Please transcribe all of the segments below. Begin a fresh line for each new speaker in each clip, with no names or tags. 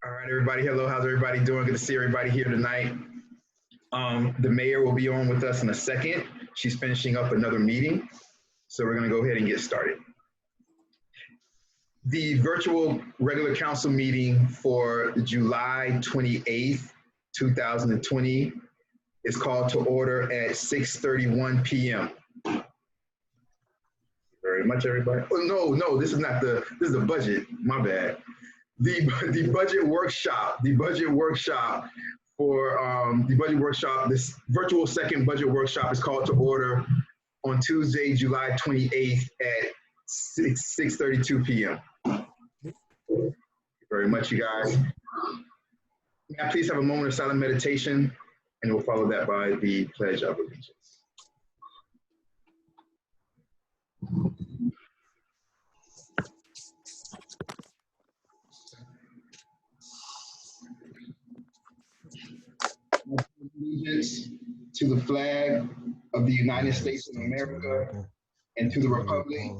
All right, everybody. Hello, how's everybody doing? Good to see everybody here tonight. The mayor will be on with us in a second. She's finishing up another meeting, so we're going to go ahead and get started. The virtual regular council meeting for July 28th, 2020 is called to order at 6:31 p.m. Very much, everybody. Oh, no, this is the budget. My bad. The budget workshop this virtual second budget workshop is called to order on Tuesday, July 28th at 6:32 p.m. Thank you very much, you guys. May I please have a moment of silent meditation, and we'll follow that by the Pledge of Allegiance. Allegiance to the flag of the United States of America and to the republic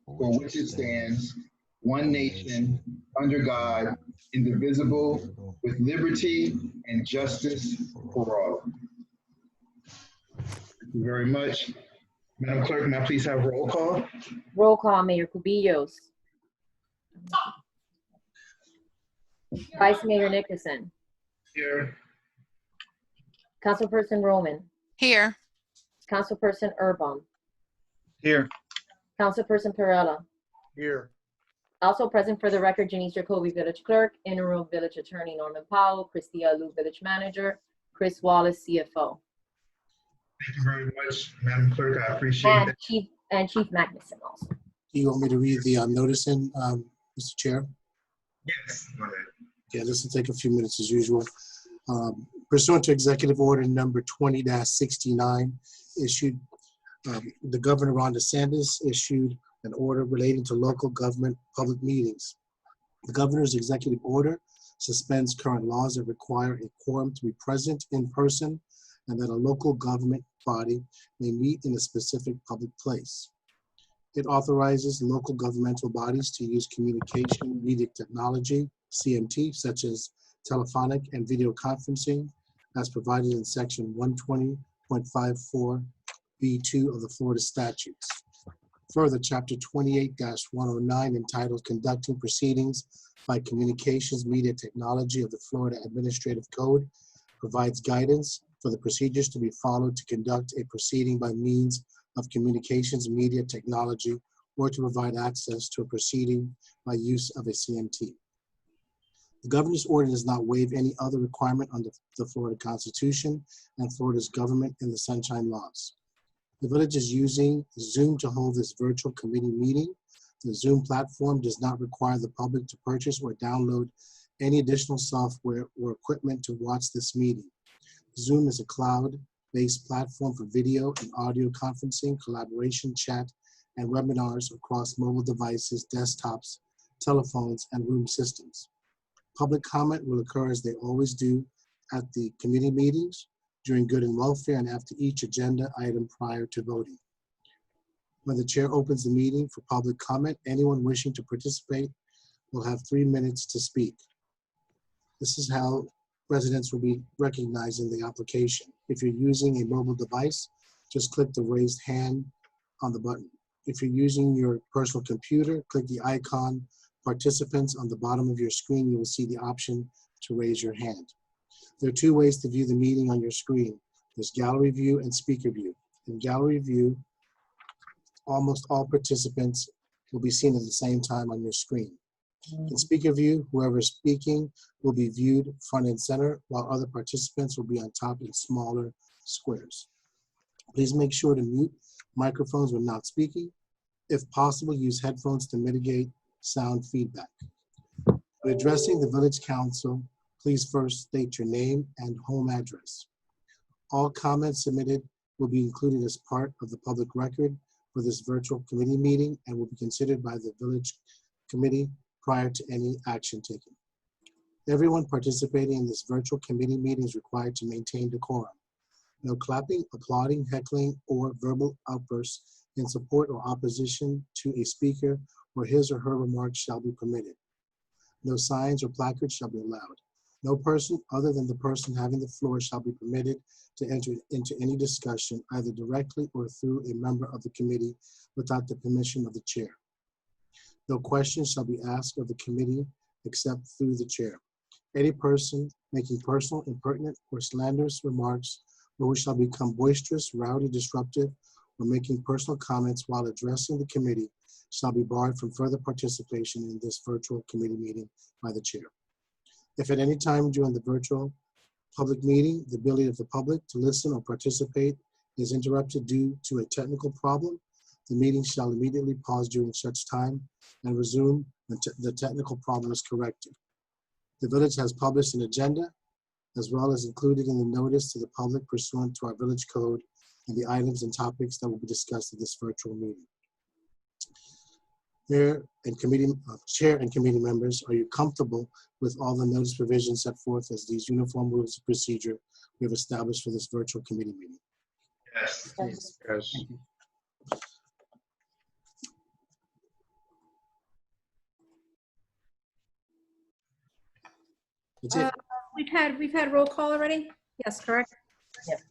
for which it stands, one nation, under God, indivisible, with liberty and justice for all. Thank you very much. Madam Clerk, may I please have roll call?
Roll call, Mayor Cubillos. Vice Mayor Nickerson.
Here.
Councilperson Roman.
Here.
Councilperson Erbom.
Here.
Councilperson Perella.
Here.
Also present for the record, Janice Jacoby, Village Clerk, Interim Village Attorney Norman Powell, Christia Liu, Village Manager, Chris Wallace, CFO.
Thank you very much, Madam Clerk. I appreciate that.
Chief Magnuson also.
Do you want me to read the notice in, Mr. Chair?
Yes, go ahead.
Yeah, this will take a few minutes as usual. Pursuant to Executive Order number 20-69 issued, the Governor Ron DeSantis issued an order relating to local government public meetings. The Governor's executive order suspends current laws that require a quorum to be present in person and that a local government body may meet in a specific public place. It authorizes local governmental bodies to use communication media technology, CMT, such as telephonic and video conferencing, as provided in section 120.54B2 of the Florida statutes. Further, chapter 28-109, entitled Conducting Proceedings by Communications Media Technology of the Florida Administrative Code, provides guidance for the procedures to be followed to conduct a proceeding by means of communications media technology or to provide access to a proceeding by use of a CMT. The governor's order does not waive any other requirement under the Florida Constitution and Florida's government and the Sunshine Laws. The village is using Zoom to hold this virtual committee meeting. The Zoom platform does not require the public to purchase or download any additional software or equipment to watch this meeting. Zoom is a cloud-based platform for video and audio conferencing, collaboration, chat, and webinars across mobile devices, desktops, telephones, and room systems. Public comment will occur as they always do at the committee meetings, during good and welfare, and after each agenda item prior to voting. When the chair opens the meeting for public comment, anyone wishing to participate will have 3 minutes to speak. This is how residents will be recognized in the application. If you're using a mobile device, just click the raised hand on the button. If you're using your personal computer, click the icon participants on the bottom of your screen. You will see the option to raise your hand. There are 2 ways to view the meeting on your screen. There's gallery view and speaker view. In gallery view, almost all participants will be seen at the same time on your screen. In speaker view, whoever is speaking will be viewed front and center, while other participants will be on top in smaller squares. Please make sure to mute microphones when not speaking. If possible, use headphones to mitigate sound feedback. When addressing the Village Council, please first state your name and home address. All comments submitted will be included as part of the public record for this virtual committee meeting and will be considered by the Village Committee prior to any action taken. Everyone participating in this virtual committee meeting is required to maintain decorum. No clapping, applauding, heckling, or verbal outbursts in support or opposition to a speaker or his or her remarks shall be permitted. No signs or placards shall be allowed. No person other than the person having the floor shall be permitted to enter into any discussion, either directly or through a member of the committee, without the permission of the chair. No questions shall be asked of the committee except through the chair. Any person making personal, impertinent, or slanderous remarks, or who shall become boisterous, rowdy, disruptive, or making personal comments while addressing the committee shall be barred from further participation in this virtual committee meeting by the chair. If at any time during the virtual public meeting, the ability of the public to listen or participate is interrupted due to a technical problem, the meeting shall immediately pause during such time and resume when the technical problem is corrected. The village has published an agenda as well as included in the notice to the public pursuant to our village code and the items and topics that will be discussed at this virtual meeting. Chair and committee members, are you comfortable with all the notice provisions set forth as these uniform rules of procedure we have established for this virtual committee meeting?
Yes.
Yes.
Yes.
That's it.
We've had roll call already? Yes, correct?
Yes.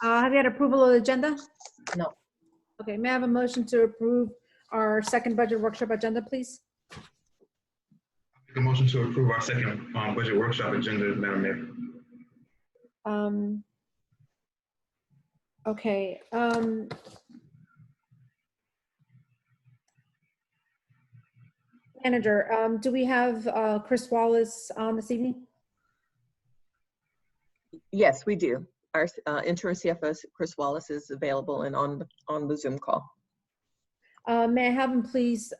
Have you had approval of the agenda?
No.
Okay, may I have a motion to approve our second budget workshop agenda, please?
Make a motion to approve our second budget workshop agenda, Madam Mayor.
Okay. Manager, do we have Chris Wallace on this evening?
Yes, we do. Our interim CFO, Chris Wallace, is available and on the Zoom call.
May I have him please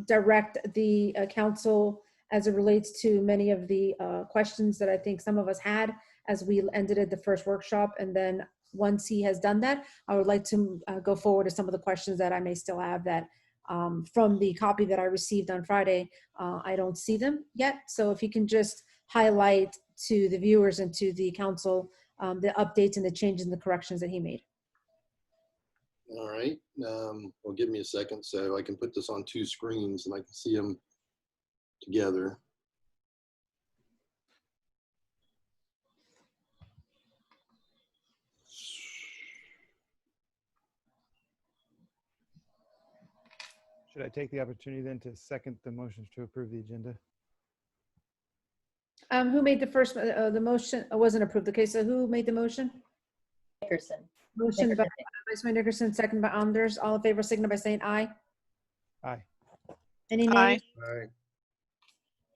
direct the council as it relates to many of the questions that I think some of us had as we ended at the first workshop. And then once he has done that, I would like to go forward to some of the questions that I may still have that from the copy that I received on Friday, I don't see them yet. So if you can just highlight to the viewers and to the council the updates and the changes and the corrections that he made.
All right, well, give me a second so I can put this on two screens and I can see them together.
Should I take the opportunity then to second the motions to approve the agenda?
Who made the first, the motion wasn't approved. Okay, so who made the motion?
Nickerson.
Motion by Vice Mayor Nickerson, second by Anders. All in favor, signify by saying aye.
Aye.
Any nays?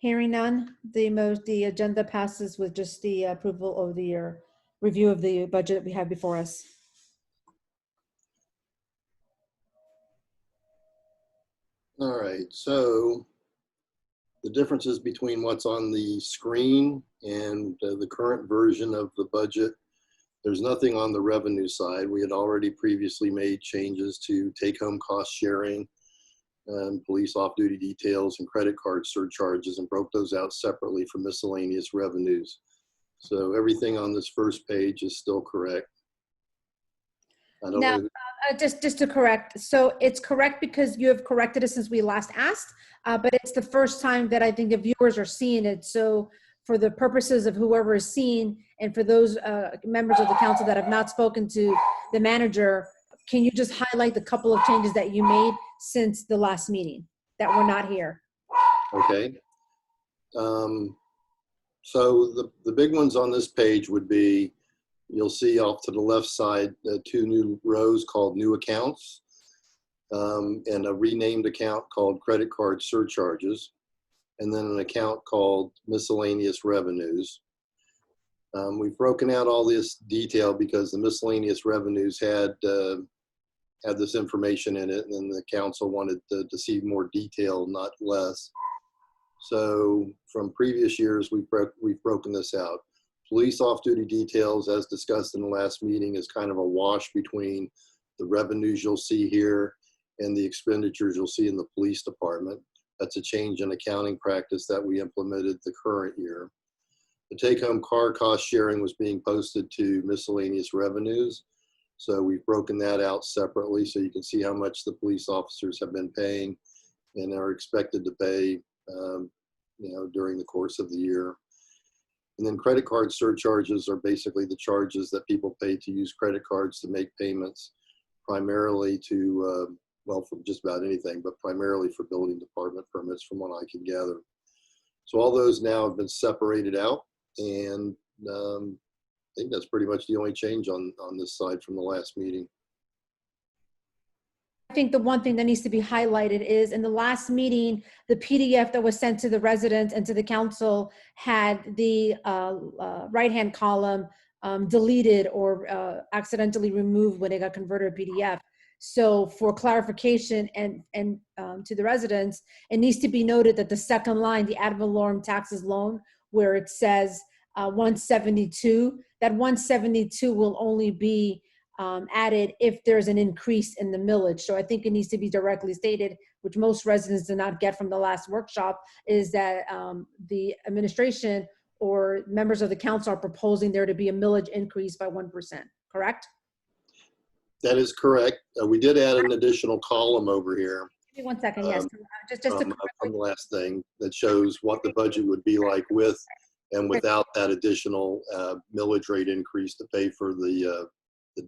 Hearing none, the agenda passes with just the approval of the review of the budget we have before us.
All right, so the differences between what's on the screen and the current version of the budget, there's nothing on the revenue side. We had already previously made changes to take-home cost sharing, police off-duty details, and credit card surcharges, and broke those out separately from miscellaneous revenues. So everything on this first page is still correct. I don't
Now,
know.
just to correct, so it's correct because you have corrected it since we last asked, but it's the first time that I think the viewers are seeing it. So for the purposes of whoever is seeing, and for those members of the council that have not spoken to the manager, can you just highlight the couple of changes that you made since the last meeting that were not here?
Okay. So the big ones on this page would be, you'll see off to the left side, two new rows called new accounts, and a renamed account called credit card surcharges, and then an account called miscellaneous revenues. We've broken out all this detail because the miscellaneous revenues had this information in it, and the council wanted to see more detail, not less. So from previous years, we've broken this out. Police off-duty details, as discussed in the last meeting, is kind of a wash between the revenues you'll see here and the expenditures you'll see in the police department. That's a change in accounting practice that we implemented the current year. The take-home car cost sharing was being posted to miscellaneous revenues. So we've broken that out separately so you can see how much the police officers have been paying and are expected to pay during the course of the year. And then credit card surcharges are basically the charges that people pay to use credit cards to make payments, primarily to, well, for just about anything, but primarily for building department permits from what I can gather. So all those now have been separated out, and I think that's pretty much the only change on this side from the last meeting.
I think the one thing that needs to be highlighted is in the last meeting, the PDF that was sent to the residents and to the council had the right-hand column deleted or accidentally removed when it got converted to PDF. So for clarification and to the residents, it needs to be noted that the second line, the ad valorem taxes loan, where it says 172, that 172 will only be added if there's an increase in the millage. So I think it needs to be directly stated, which most residents did not get from the last workshop, is that the administration or members of the council are proposing there to be a millage increase by 1%, correct?
That is correct. We did add an additional column over here.
Give me 1 second, yes. Just to
From the last thing that shows what the budget would be like with and without that additional millage rate increase to pay for the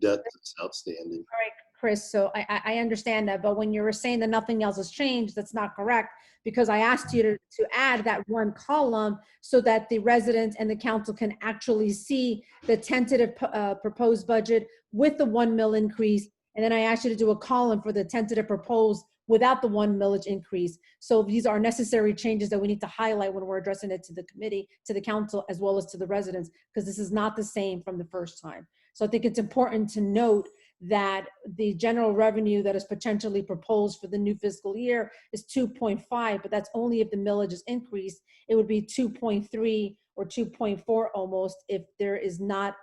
debt that's outstanding.
All right, Chris, so I understand that, but when you were saying that nothing else has changed, that's not correct, because I asked you to add that one column so that the residents and the council can actually see the tentative proposed budget with the 1 mil increase, and then I asked you to do a column for the tentative proposed without the 1 millage increase. So these are necessary changes that we need to highlight when we're addressing it to the committee, to the council, as well as to the residents, because this is not the same from the first time. So I think it's important to note that the general revenue that is potentially proposed for the new fiscal year is 2.5, but that's only if the millage is increased. It would be 2.3 or 2.4 almost if there is not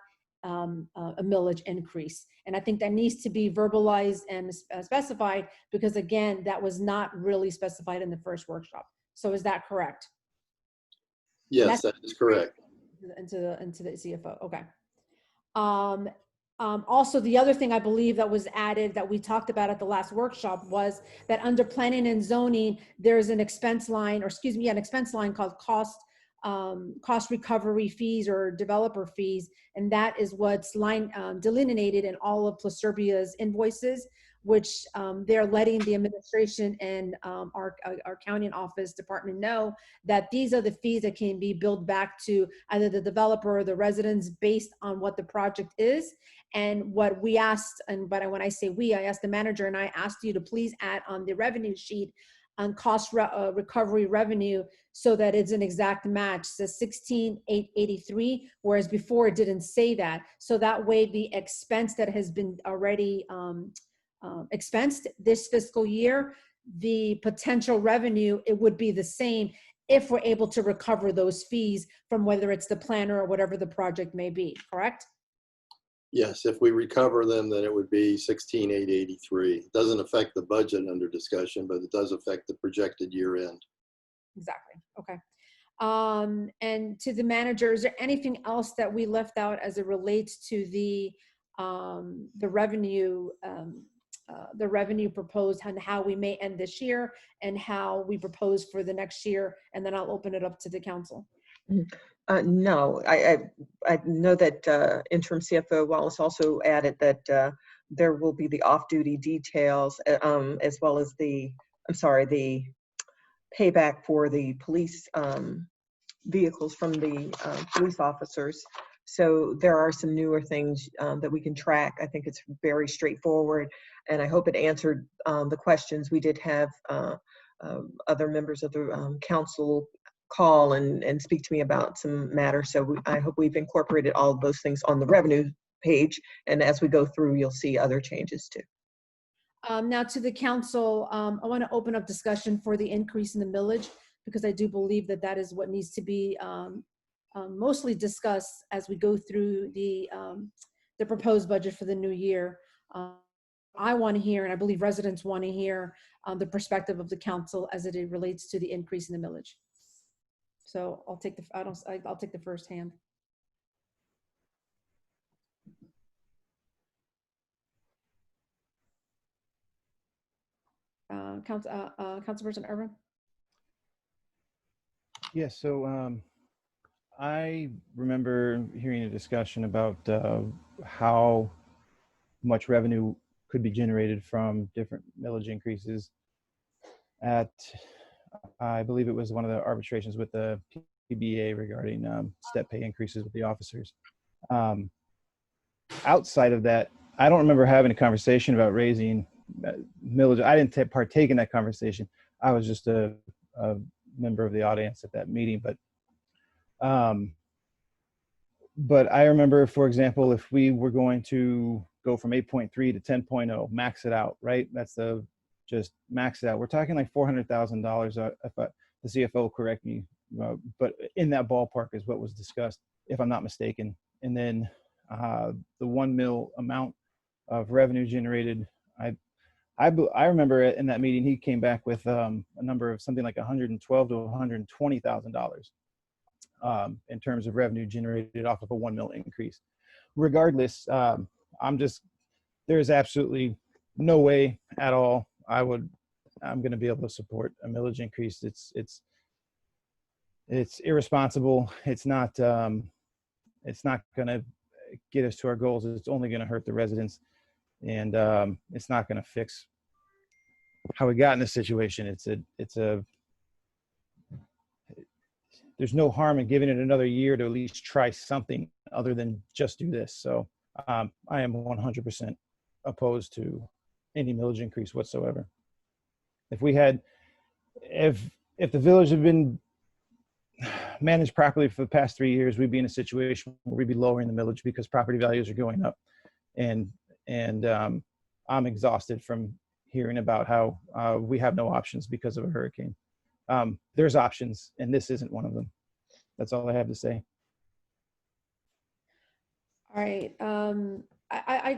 a millage increase. And I think that needs to be verbalized and specified, because again, that was not really specified in the first workshop. So is that correct?
Yes, that is correct.
Into the CFO, okay. Also, the other thing I believe that was added that we talked about at the last workshop was that under planning and zoning, there's an expense line, or excuse me, an expense line called cost recovery fees or developer fees. And that is what's delineated in all of Pluserbia's invoices, which they're letting the administration and our accounting office department know that these are the fees that can be billed back to either the developer or the residents based on what the project is. And what we asked, but when I say we, I asked the manager and I asked you to please add on the revenue sheet on cost recovery revenue so that it's an exact match. It says 16,883, whereas before it didn't say that. So that way the expense that has been already expensed this fiscal year, the potential revenue, it would be the same if we're able to recover those fees from whether it's the planner or whatever the project may be, correct?
Yes, if we recover them, then it would be 16,883. It doesn't affect the budget under discussion, but it does affect the projected year end.
Exactly, okay. And to the manager, is there anything else that we left out as it relates to the revenue proposed and how we may end this year and how we propose for the next year? And then I'll open it up to the council.
No, I know that interim CFO Wallace also added that there will be the off-duty details as well as the payback for the police vehicles from the police officers. So there are some newer things that we can track. I think it's very straightforward, and I hope it answered the questions. We did have other members of the council call and speak to me about some matters. So I hope we've incorporated all of those things on the revenue page. And as we go through, you'll see other changes too.
Now to the council, I want to open up discussion for the increase in the millage, because I do believe that that is what needs to be mostly discussed as we go through the proposed budget for the new year. I want to hear, and I believe residents want to hear the perspective of the council as it relates to the increase in the millage. So I'll take I'll take the first hand. Councilperson Erwin.
Yes, so I remember hearing a discussion about how much revenue could be generated from different millage increases at, I believe it was one of the arbitrations with the PBA regarding step pay increases with the officers. Outside of that, I don't remember having a conversation about raising millage. I didn't partake in that conversation. I was just a member of the audience at that meeting, but I remember, for example, if we were going to go from 8.3 to 10.0, max it out, right? That's the just max it out. We're talking like $400,000. If the CFO will correct me, but in that ballpark is what was discussed, if I'm not mistaken. And then the 1 mil amount of revenue generated, I remember in that meeting he came back with a number of something like $112,000 to $120,000 in terms of revenue generated off of a 1 mil increase. Regardless, there is absolutely no way at all I'm going to be able to support a millage increase. It's irresponsible. It's not going to get us to our goals. It's only going to hurt the residents, and it's not going to fix how we got in this situation. There's no harm in giving it another year to at least try something other than just do this. So I am 100% opposed to any millage increase whatsoever. If the village had been managed properly for the past 3 years, we'd be in a situation where we'd be lowering the millage because property values are going up. And I'm exhausted from hearing about how we have no options because of a hurricane. There's options, and this isn't one of them. That's all I have to say.
All right.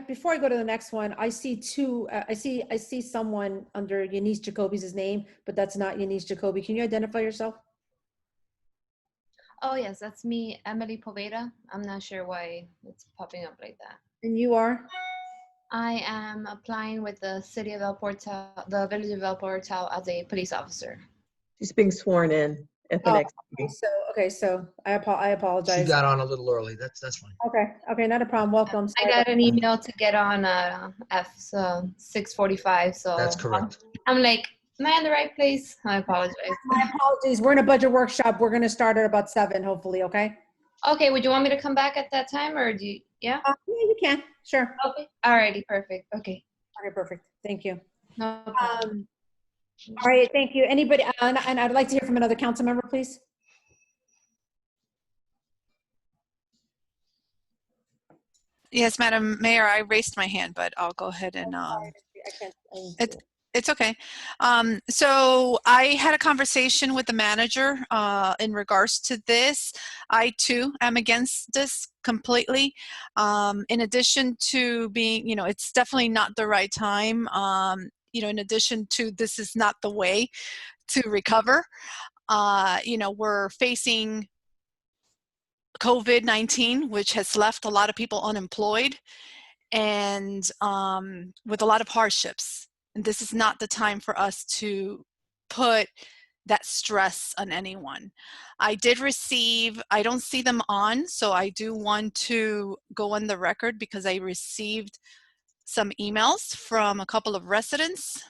Before I go to the next one, I see two. I see someone under Eunice Jacoby's name, but that's not Eunice Jacoby. Can you identify yourself?
Oh, yes, that's me, Emily Poveda. I'm not sure why it's popping up like that.
And you are?
I am applying with the city of El Portal, the village of El Portal, as a police officer.
She's being sworn in at the next meeting.
So I apologize.
She got on a little early. That's fine.
Okay, not a problem. Welcome.
I got an email to get on so 6:45. So
That's correct.
I'm like, am I in the right place? I apologize.
My apologies. We're in a budget workshop. We're going to start at about 7, hopefully. Okay.
Okay. Would you want me to come back at that time, or do you? Yeah.
Yeah, you can. Sure.
Okay. Alrighty. Perfect. Okay.
Okay, perfect. Thank you.
No problem.
All right, thank you. Anybody, and I'd like to hear from another council member, please.
Yes, Madam Mayor, I raised my hand, but I'll go ahead and it's okay. So I had a conversation with the manager in regards to this. I too am against this completely. In addition to being, it's definitely not the right time. In addition to this is not the way to recover. We're facing COVID-19, which has left a lot of people unemployed and with a lot of hardships. And this is not the time for us to put that stress on anyone. I did receive, I don't see them on, so I do want to go on the record because I received some emails from a couple of residents.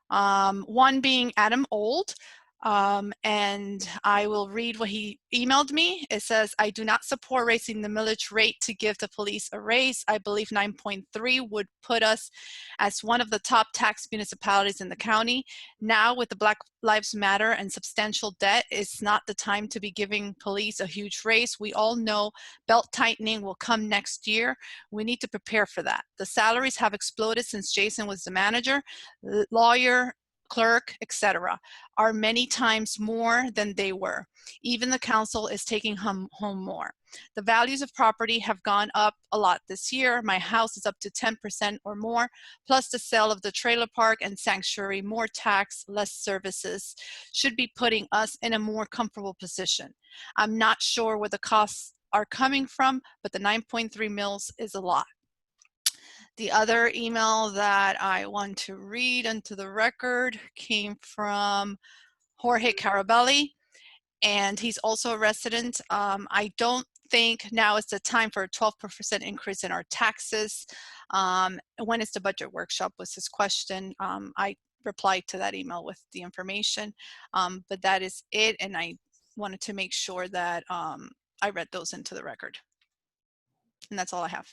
One being Adam Old, and I will read what he emailed me. It says, I do not support raising the millage rate to give the police a raise. I believe 9.3 would put us as one of the top tax municipalities in the county. Now with the Black Lives Matter and substantial debt, it's not the time to be giving police a huge raise. We all know belt tightening will come next year. We need to prepare for that. The salaries have exploded since Jason was the manager, lawyer, clerk, etc., are many times more than they were. Even the council is taking home more. The values of property have gone up a lot this year. My house is up to 10% or more, plus the sale of the trailer park and sanctuary, more tax, less services, should be putting us in a more comfortable position. I'm not sure where the costs are coming from, but the 9.3 mils is a lot. The other email that I want to read into the record came from Jorge Carabelli. and he's also a resident. I don't think now is the time for a 12% increase in our taxes. When is the budget workshop was his question. I replied to that email with the information, but that is it, and I wanted to make sure that I read those into the record. And that's all I have.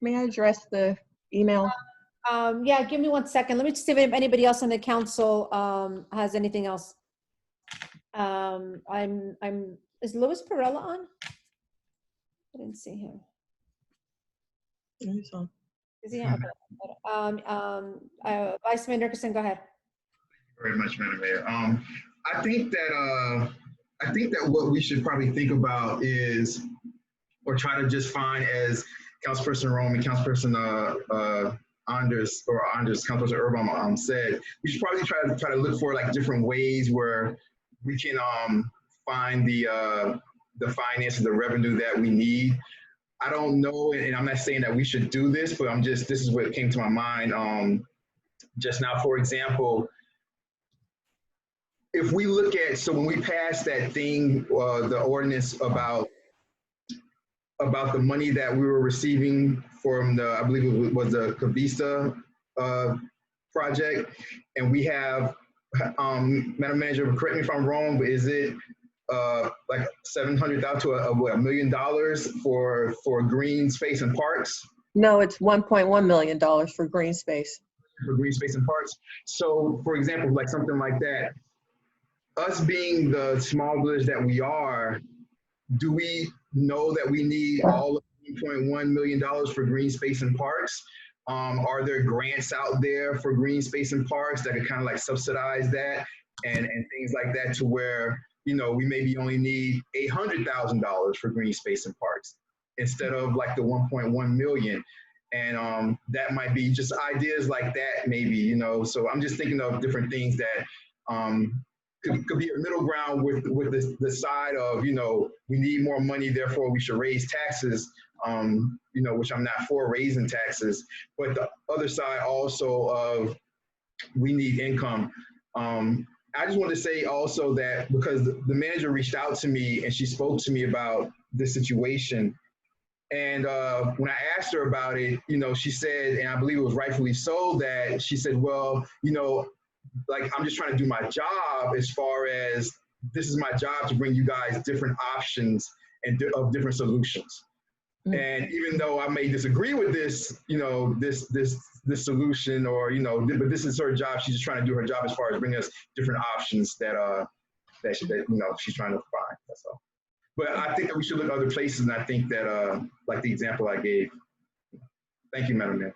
May I address the email?
Yeah, give me 1 second. Let me just see if anybody else on the council has anything else. Is Louis Perella on? I didn't see him.
He's on.
Is he on? Okay. Vice Mayor Nickerson, go ahead.
Very much, Madam Mayor. I think that what we should probably think about is, or try to just find, as Councilperson Rome and Councilperson Councilperson Urban said, we should probably try to look for like different ways where we can find the finances, the revenue that we need. I don't know, and I'm not saying that we should do this, but this is what came to my mind just now. For example, if we look at, so when we passed that thing, the ordinance about the money that we were receiving from I believe it was the Cavista project, and we have, Madam Manager, correct me if I'm wrong, but is it like $700,000 to $1 million for green space and parks?
No, it's $1.1 million for green space.
For green space and parks. So, for example, like something like that, us being the small village that we are, do we know that we need all of $1.1 million for green space and parks? Are there grants out there for green space and parks that could kind of like subsidize that and things like that, to where, you know, we maybe only need $800,000 for green space and parks instead of like the 1.1 million? And that might be just ideas like that, maybe, you know. So I'm just thinking of different things that could be a middle ground with the side of, you know, we need more money, therefore we should raise taxes, you know, which I'm not for raising taxes, but the other side also of we need income. I just want to say also that because the manager reached out to me and she spoke to me about this situation. And when I asked her about it, you know, she said, and I believe it was rightfully so, that she said, well, you know, like, I'm just trying to do my job, as far as this is my job to bring you guys different options and of different solutions. And even though I may disagree with this, you know, this solution, or, you know, but this is her job. She's just trying to do her job as far as bringing us different options that you know, she's trying to find. That's all. But I think that we should look at other places, and I think that like the example I gave. Thank you, Madam Mayor.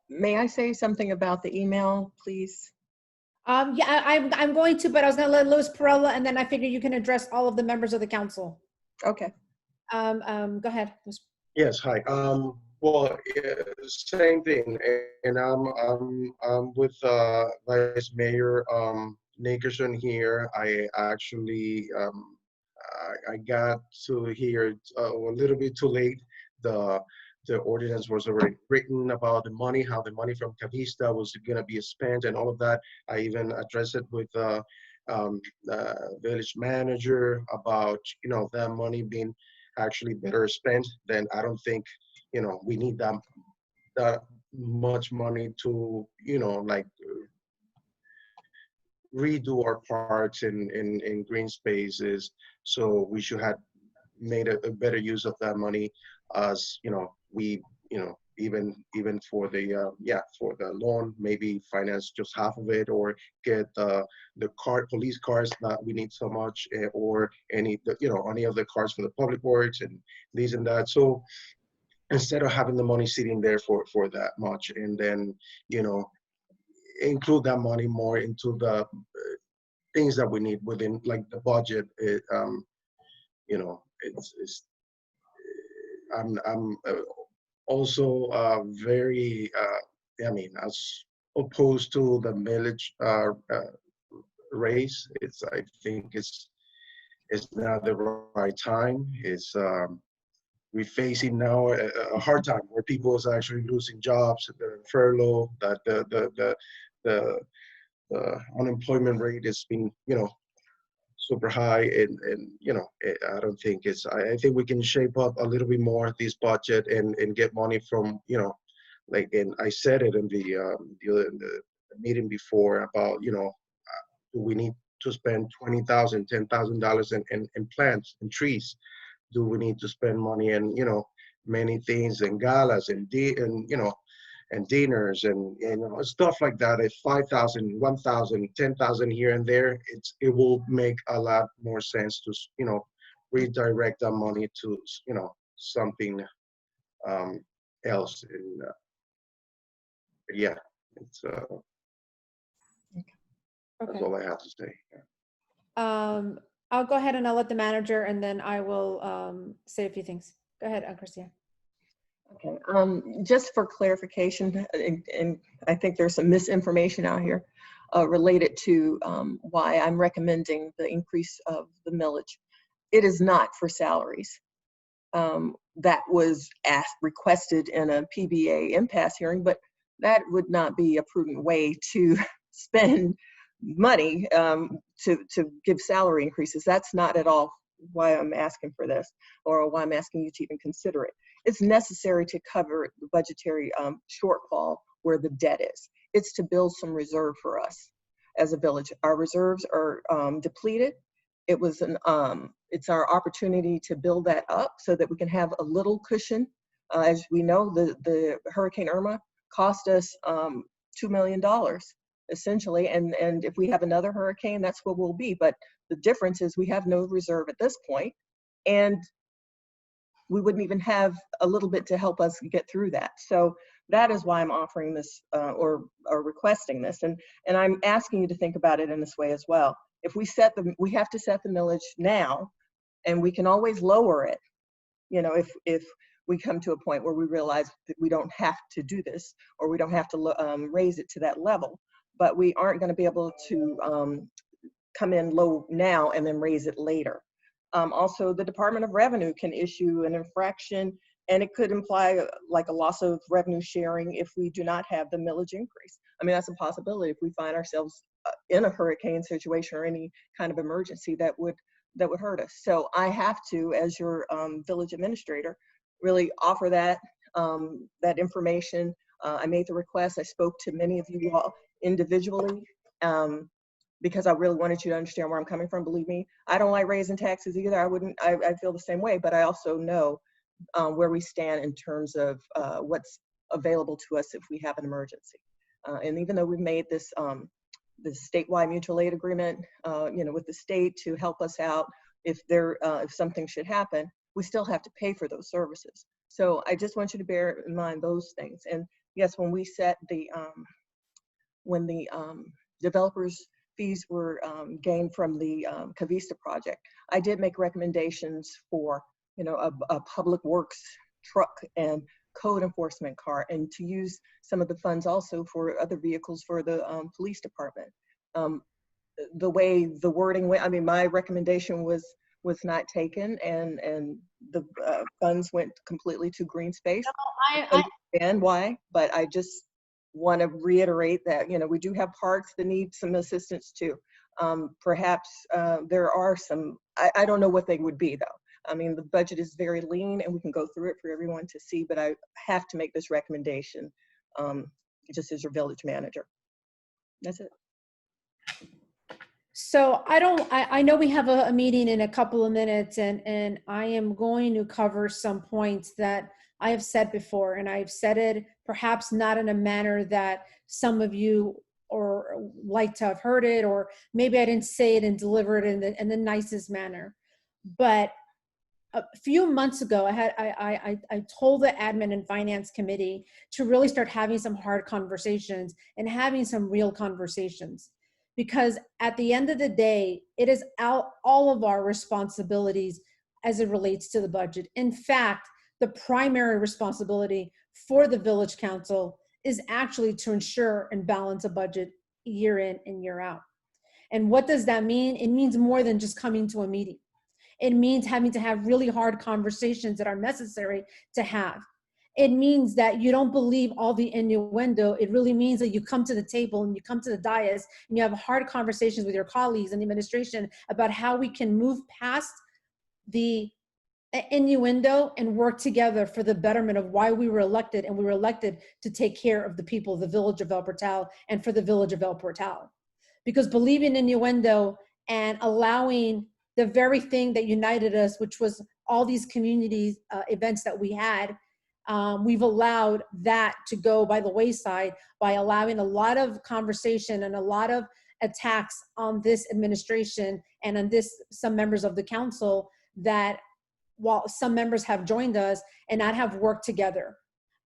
May I say something about the email, please?
Yeah, I'm going to, but I was going to let Louis Perella, and then I figure you can address all of the members of the council.
Okay.
Go ahead.
Yes, hi. Well, same thing, and I'm with Vice Mayor Nickerson here. I actually I got to hear a little bit too late. The ordinance was already written about the money, how the money from Cavista was going to be spent, and all of that. I even addressed it with the village manager about, you know, that money being actually better spent. Then I don't think, you know, we need that much money to, you know, like redo our parks in green spaces. So we should have made a better use of that money, as, you know, we, you know, even for the for the loan, maybe finance just half of it, or get the police cars that we need so much, or any of the cars for the public works and these and that. So instead of having the money sitting there for that much, and then, you know, include that money more into the things that we need within, like, the budget. You know, I'm also very, I mean, as opposed to the millage raise. I think it's not the right time. We're facing now a hard time where people is actually losing jobs, the furlough, that the unemployment rate has been, super high, and I don't think I think we can shape up a little bit more this budget and get money from, and I said it in the meeting before about, do we need to spend $20,000, $10,000 in plants and trees? Do we need to spend money in, many things, and galas and dinners and stuff like that? If 5,000, 1,000, 10,000 here and there, it will make a lot more sense to redirect that money to something else. And yeah, it's that's all I have to say.
I'll go ahead and I'll let the manager, and then I will say a few things. Go ahead, Christia.
Okay. Just for clarification, and I think there's some misinformation out here related to why I'm recommending the increase of the millage. It is not for salaries. That was requested in a PBA impasse hearing, but that would not be a prudent way to spend money to give salary increases. That's not at all why I'm asking for this, or why I'm asking you to even consider it. It's necessary to cover the budgetary shortfall where the debt is. It's to build some reserve for us as a village. Our reserves are depleted. It was it's our opportunity to build that up so that we can have a little cushion. As we know, the Hurricane Irma cost us $2 million essentially, and if we have another hurricane, that's what we'll be. But the difference is we have no reserve at this point, and we wouldn't even have a little bit to help us get through that. So that is why I'm offering this or requesting this, and I'm asking you to think about it in this way as well. If we have to set the millage now, and we can always lower it, if we come to a point where we realize that we don't have to do this, or we don't have to raise it to that level, but we aren't going to be able to come in low now and then raise it later. Also, the Department of Revenue can issue an infraction, and it could imply like a loss of revenue sharing if we do not have the millage increase. I mean, that's a possibility if we find ourselves in a hurricane situation or any kind of emergency that would hurt us. So I have to, as your village administrator, really offer that that information. I made the request. I spoke to many of you all individually because I really wanted you to understand where I'm coming from. Believe me, I don't like raising taxes either. I feel the same way, but I also know where we stand in terms of what's available to us if we have an emergency. And even though we've made this statewide mutual aid agreement, with the state to help us out if something should happen, we still have to pay for those services. So I just want you to bear in mind those things. And yes, when we set when the developers' fees were gained from the Cavista project, I did make recommendations for a public works truck and code enforcement car, and to use some of the funds also for other vehicles for the police department. The way the wording went, I mean, my recommendation was not taken, and the funds went completely to green space.
No,
I understand why, but I just want to reiterate that we do have parks that need some assistance too. Perhaps there are some, I don't know what they would be though. I mean, the budget is very lean, and we can go through it for everyone to see, but I have to make this recommendation just as your village manager. That's it.
So I know we have a meeting in a couple of minutes, and I am going to cover some points that I have said before, and I've said it perhaps not in a manner that some of you or like to have heard it, or maybe I didn't say it and deliver it in the nicest manner. But a few months ago, I told the admin and finance committee to really start having some hard conversations and having some real conversations. Because at the end of the day, it is all of our responsibilities as it relates to the budget. In fact, the primary responsibility for the village council is actually to ensure and balance a budget year in and year out. And what does that mean? It means more than just coming to a meeting. It means having to have really hard conversations that are necessary to have. it means that you don't believe all the innuendo. It really means that you come to the table and you come to the dais and you have hard conversations with your colleagues in the administration about how we can move past the innuendo and work together for the betterment of why we were elected. And we were elected to take care of the people of the village of El Portal and for the village of El Portal. Because believing in innuendo and allowing the very thing that united us, which was all these community events that we had, we've allowed that to go by the wayside by allowing a lot of conversation and a lot of attacks on this administration and on some members of the council that, while some members have joined us and not have worked together.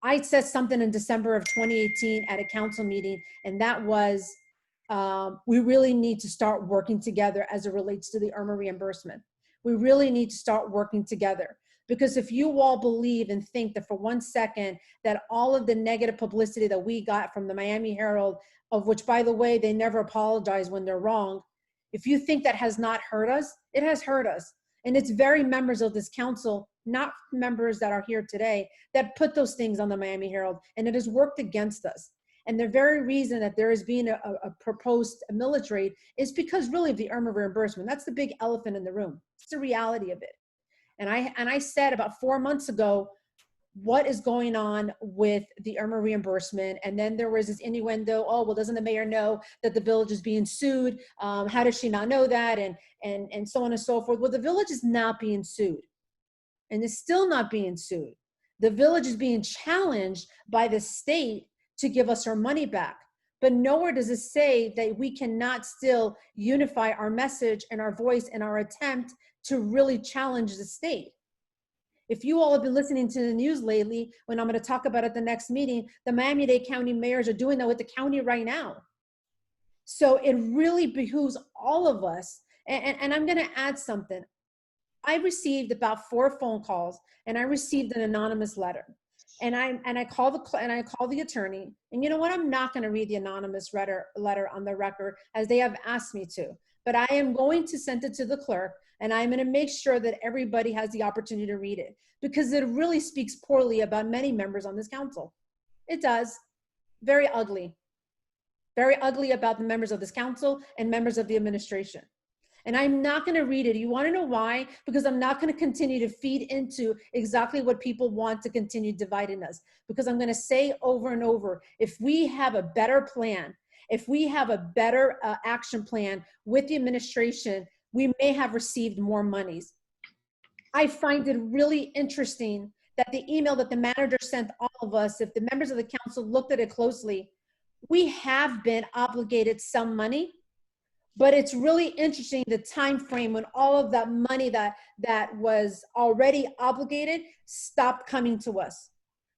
I said something in December of 2018 at a council meeting, and that was, we really need to start working together as it relates to the IRMA reimbursement. We really need to start working together. Because if you all believe and think that for 1 second that all of the negative publicity that we got from the Miami Herald, of which, by the way, they never apologize when they're wrong, if you think that has not hurt us, it has hurt us. And it's very members of this council, not members that are here today, that put those things on the Miami Herald, and it has worked against us. And the very reason that there is being a proposed millage rate is because really of the IRMA reimbursement. That's the big elephant in the room. It's the reality of it. And I said about 4 months ago, what is going on with the IRMA reimbursement? And then there was this innuendo, oh, well, doesn't the mayor know that the village is being sued? How does she not know that? And so on and so forth. Well, the village is not being sued, and it's still not being sued. The village is being challenged by the state to give us our money back. But nowhere does it say that we cannot still unify our message and our voice and our attempt to really challenge the state. If you all have been listening to the news lately, when I'm going to talk about at the next meeting, the Miami-Dade County mayors are doing that with the county right now. So it really behooves all of us. And I'm going to add something. I received about 4 phone calls, and I received an anonymous letter. And I call the attorney, and you know what? I'm not going to read the anonymous letter on the record as they have asked me to, but I am going to send it to the clerk, and I'm going to make sure that everybody has the opportunity to read it, because it really speaks poorly about many members on this council. It does. Very ugly about the members of this council and members of the administration. And I'm not going to read it. You want to know why? Because I'm not going to continue to feed into exactly what people want to continue dividing us. Because I'm going to say over and over, if we have a better plan, if we have a better action plan with the administration, we may have received more monies. I find it really interesting that the email that the manager sent all of us, if the members of the council looked at it closely, we have been obligated some money. But it's really interesting the time frame when all of that money that was already obligated stopped coming to us.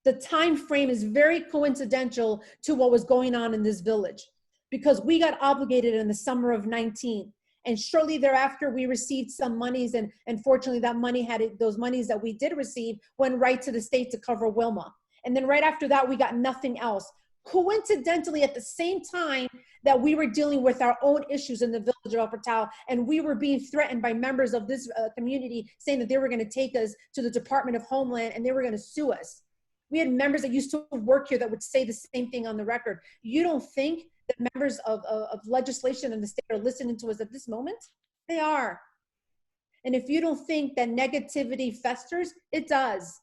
The time frame is very coincidental to what was going on in this village, because we got obligated in the summer of 19. And shortly thereafter, we received some monies, and fortunately that money those monies that we did receive went right to the state to cover Wilma. And then right after that, we got nothing else. Coincidentally, at the same time that we were dealing with our own issues in the village of El Portal, and we were being threatened by members of this community saying that they were going to take us to the Department of Homeland and they were going to sue us. We had members that used to work here that would say the same thing on the record. You don't think that members of legislation in the state are listening to us at this moment? They are. And if you don't think that negativity festers, it does.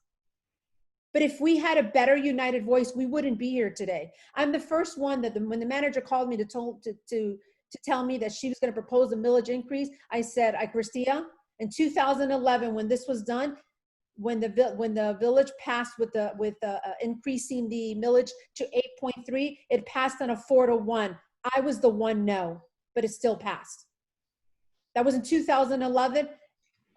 But if we had a better united voice, we wouldn't be here today. I'm the first one that when the manager called me to tell me that she was going to propose a millage increase, I said, Cristia, in 2011, when this was done, when the village passed with increasing the millage to 8.3, it passed on a 4-1. I was the one no, but it still passed. That was in 2011.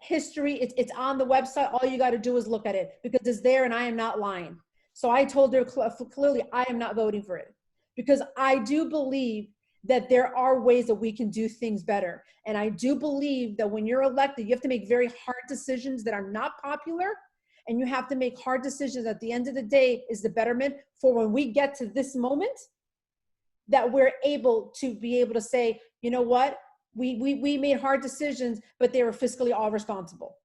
History, it's on the website. All you got to do is look at it, because it's there, and I am not lying. So I told her clearly I am not voting for it, because I do believe that there are ways that we can do things better. And I do believe that when you're elected, you have to make very hard decisions that are not popular, and you have to make hard decisions at the end of the day is the betterment for when we get to this moment, that we're able to say, you know what? We made hard decisions, but they were fiscally all responsible.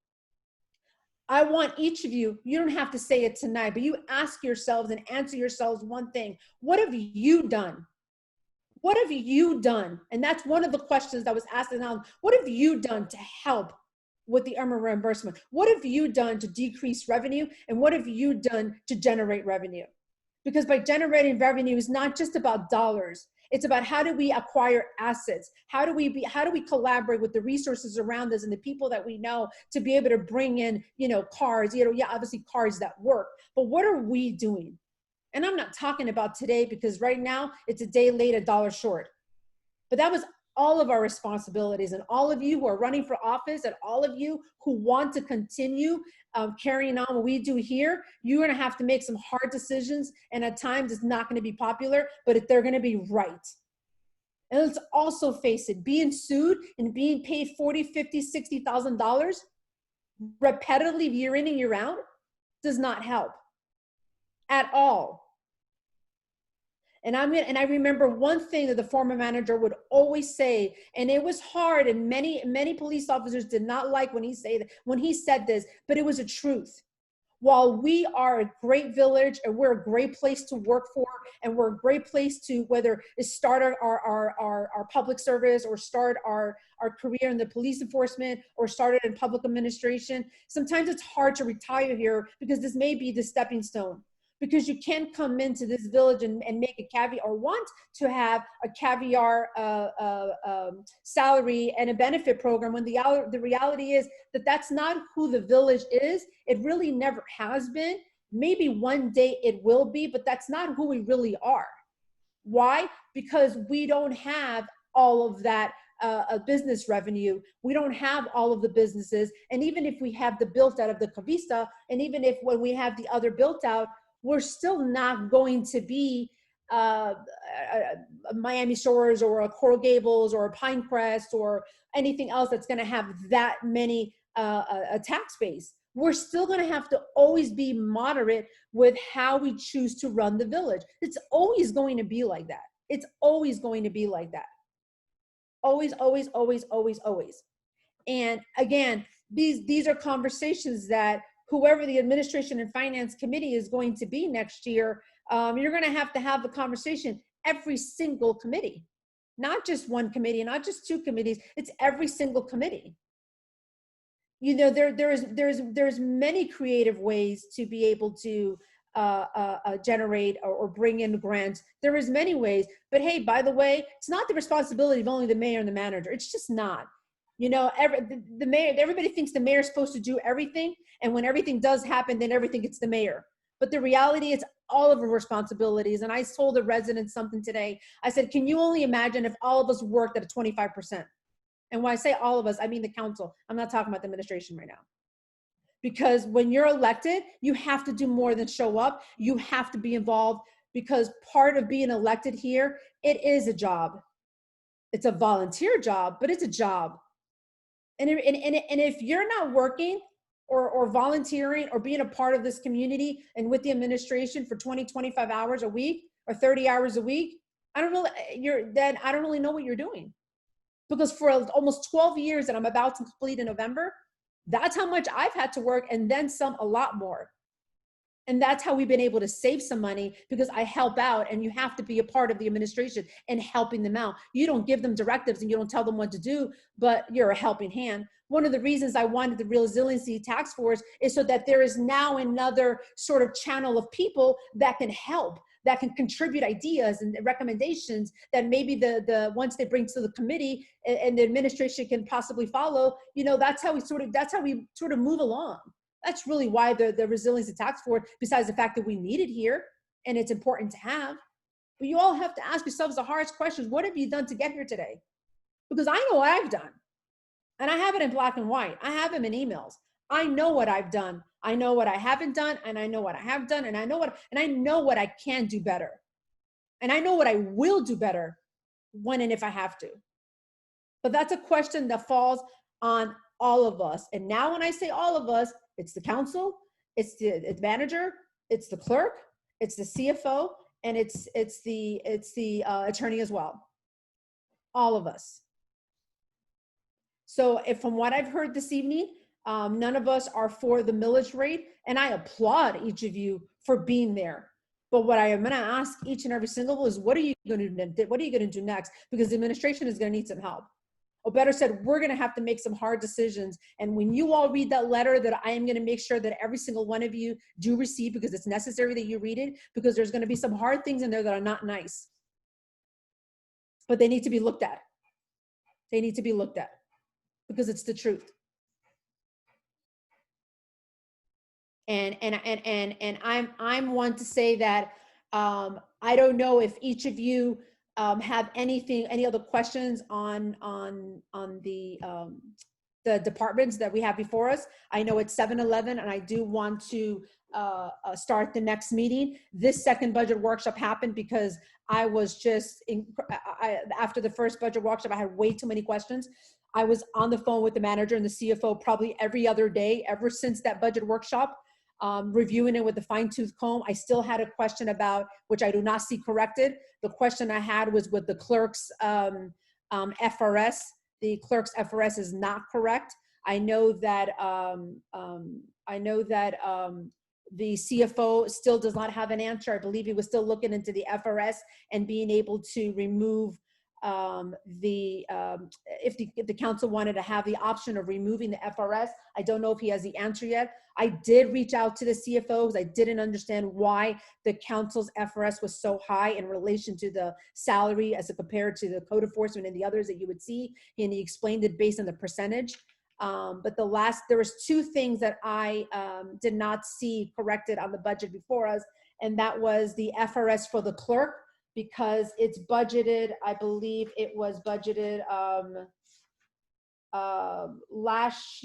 I want each of you, you don't have to say it tonight, but you ask yourselves and answer yourselves one thing. What have you done? What have you done? And that's one of the questions that was asked in Allen. What have you done to help with the IRMA reimbursement? What have you done to decrease revenue? And what have you done to generate revenue? Because by generating revenue is not just about dollars. It's about how do we acquire assets? How do we collaborate with the resources around us and the people that we know to be able to bring in, cars, obviously cars that work, but what are we doing? And I'm not talking about today because right now it's a day late, $1 short. But that was all of our responsibilities, and all of you who are running for office and all of you who want to continue carrying on what we do here, you're going to have to make some hard decisions, and at times it's not going to be popular, but they're going to be right. And let's also face it, being sued and being paid $40,000, $50,000, $60,000 repetitively year in and year out does not help at all. And I remember one thing that the former manager would always say, and it was hard, and many police officers did not like when he said this, but it was a truth. While we are a great village and we're a great place to work for, and we're a great place to whether it's start our public service or start our career in the police enforcement or start it in public administration, sometimes it's hard to retire here because this may be the stepping stone. Because you can't come into this village and make a caviar or want to have a caviar salary and a benefit program when the reality is that that's not who the village is. It really never has been. Maybe one day it will be, but that's not who we really are. Why? Because we don't have all of that business revenue. We don't have all of the businesses. And even if we have the built out of the Cavista, and even if when we have the other built out, we're still not going to be Miami Shores or a Coral Gables or a Pinecrest or anything else that's going to have that many a tax base. We're still going to have to always be moderate with how we choose to run the village. It's always going to be like that. It's always going to be like that. Always, always, always, always, always. And again, these are conversations that whoever the administration and finance committee is going to be next year, you're going to have the conversation every single committee, not just one committee, not just two committees. It's every single committee. There's many creative ways to be able to generate or bring in grants. There is many ways, but hey, by the way, it's not the responsibility of only the mayor and the manager. It's just not. The mayor, everybody thinks the mayor is supposed to do everything. And when everything does happen, then everything gets the mayor. But the reality is all of our responsibilities. And I told a resident something today. I said, can you only imagine if all of us worked at a 25%? And when I say all of us, I mean the council. I'm not talking about the administration right now. Because when you're elected, you have to do more than show up. You have to be involved, because part of being elected here, it is a job. It's a volunteer job, but it's a job. And if you're not working or volunteering or being a part of this community and with the administration for 20, 25 hours a week or 30 hours a week, I don't really know what you're doing. Because for almost 12 years that I'm about to complete in November, that's how much I've had to work, and then some, a lot more. And that's how we've been able to save some money, because I help out, and you have to be a part of the administration and helping them out. You don't give them directives and you don't tell them what to do, but you're a helping hand. One of the reasons I wanted the Resiliency Task Force is so that there is now another sort of channel of people that can help, that can contribute ideas and recommendations that maybe the once they bring to the committee and the administration can possibly follow. That's how we sort of move along. That's really why the Resiliency Task Force, besides the fact that we need it here and it's important to have, but you all have to ask yourselves the hardest questions. What have you done to get here today? Because I know what I've done, and I have it in black and white. I have them in emails. I know what I've done. I know what I haven't done, and I know what I have done, and I know what I can do better. And I know what I will do better when and if I have to. But that's a question that falls on all of us. And now when I say all of us, it's the council, it's the manager, it's the clerk, it's the CFO, and it's the attorney as well. All of us. So from what I've heard this evening, None of us are for the millage rate, and I applaud each of you for being there. But what I am going to ask each and every single one is, what are you going to do? What are you going to do next? Because the administration is going to need some help. Or better said, we're going to have to make some hard decisions. And when you all read that letter, that I am going to make sure that every single one of you do receive, because it's necessary that you read it, because there's going to be some hard things in there that are not nice. But they need to be looked at. They need to be looked at because it's the truth. And I'm one to say that I don't know if each of you have any other questions on the departments that we have before us. I know it's 7-11, and I do want to start the next meeting. This second budget workshop happened because I was just after the first budget workshop, I had way too many questions. I was on the phone with the manager and the CFO probably every other day ever since that budget workshop. Reviewing it with a fine-tooth comb. I still had a question about, which I do not see corrected. The question I had was with the clerk's FRS. The clerk's FRS is not correct. I know that the CFO still does not have an answer. I believe he was still looking into the FRS and being able to remove if the council wanted to have the option of removing the FRS. I don't know if he has the answer yet. I did reach out to the CFO because I didn't understand why the council's FRS was so high in relation to the salary as compared to the code enforcement and the others that you would see. And he explained it based on the percentage. But there was two things that I did not see corrected on the budget before us. And that was the FRS for the clerk, because it's budgeted, I believe it was budgeted last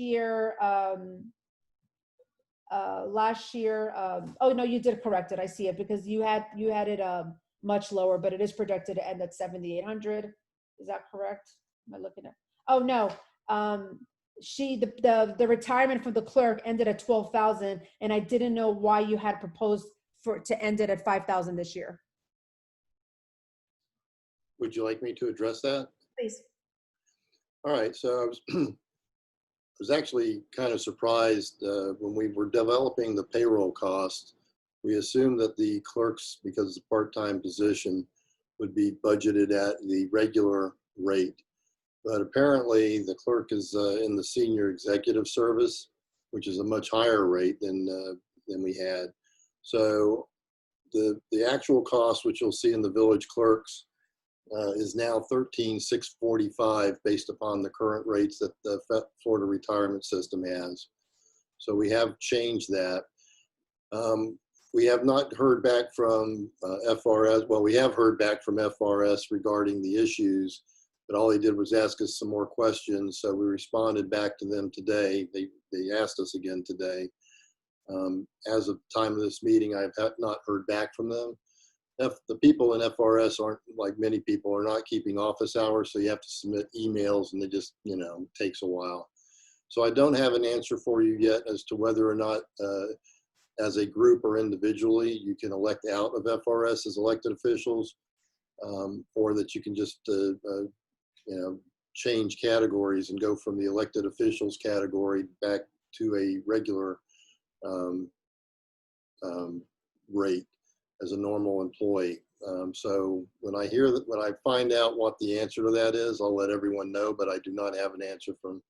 year, oh no, you did correct it, I see it, because you had it much lower, but it is projected to end at 7,800. Is that correct? Am I looking at, oh no, the retirement for the clerk ended at 12,000, and I didn't know why you had proposed to end it at 5,000 this year.
Would you like me to address that?
Please.
All right, so I was actually kind of surprised when we were developing the payroll cost. We assumed that the clerks, because it's a part-time position, would be budgeted at the regular rate. But apparently the clerk is in the senior executive service, which is a much higher rate than we had. So the actual cost, which you'll see in the village clerks, is now $13,645 based upon the current rates that the Florida retirement system has. So we have changed that. We have not heard back from FRS. Well, we have heard back from FRS regarding the issues, but all they did was ask us some more questions. So we responded back to them today. They asked us again today. As of the time of this meeting, I have not heard back from them. The people in FRS aren't, like many people, are not keeping office hours, so you have to submit emails, and it just, takes a while. So I don't have an answer for you yet as to whether or not, as a group or individually, you can elect out of FRS as elected officials, or that you can just, change categories and go from the elected officials category back to a regular rate as a normal employee. So when I find out what the answer to that is, I'll let everyone know, but I do not have an answer from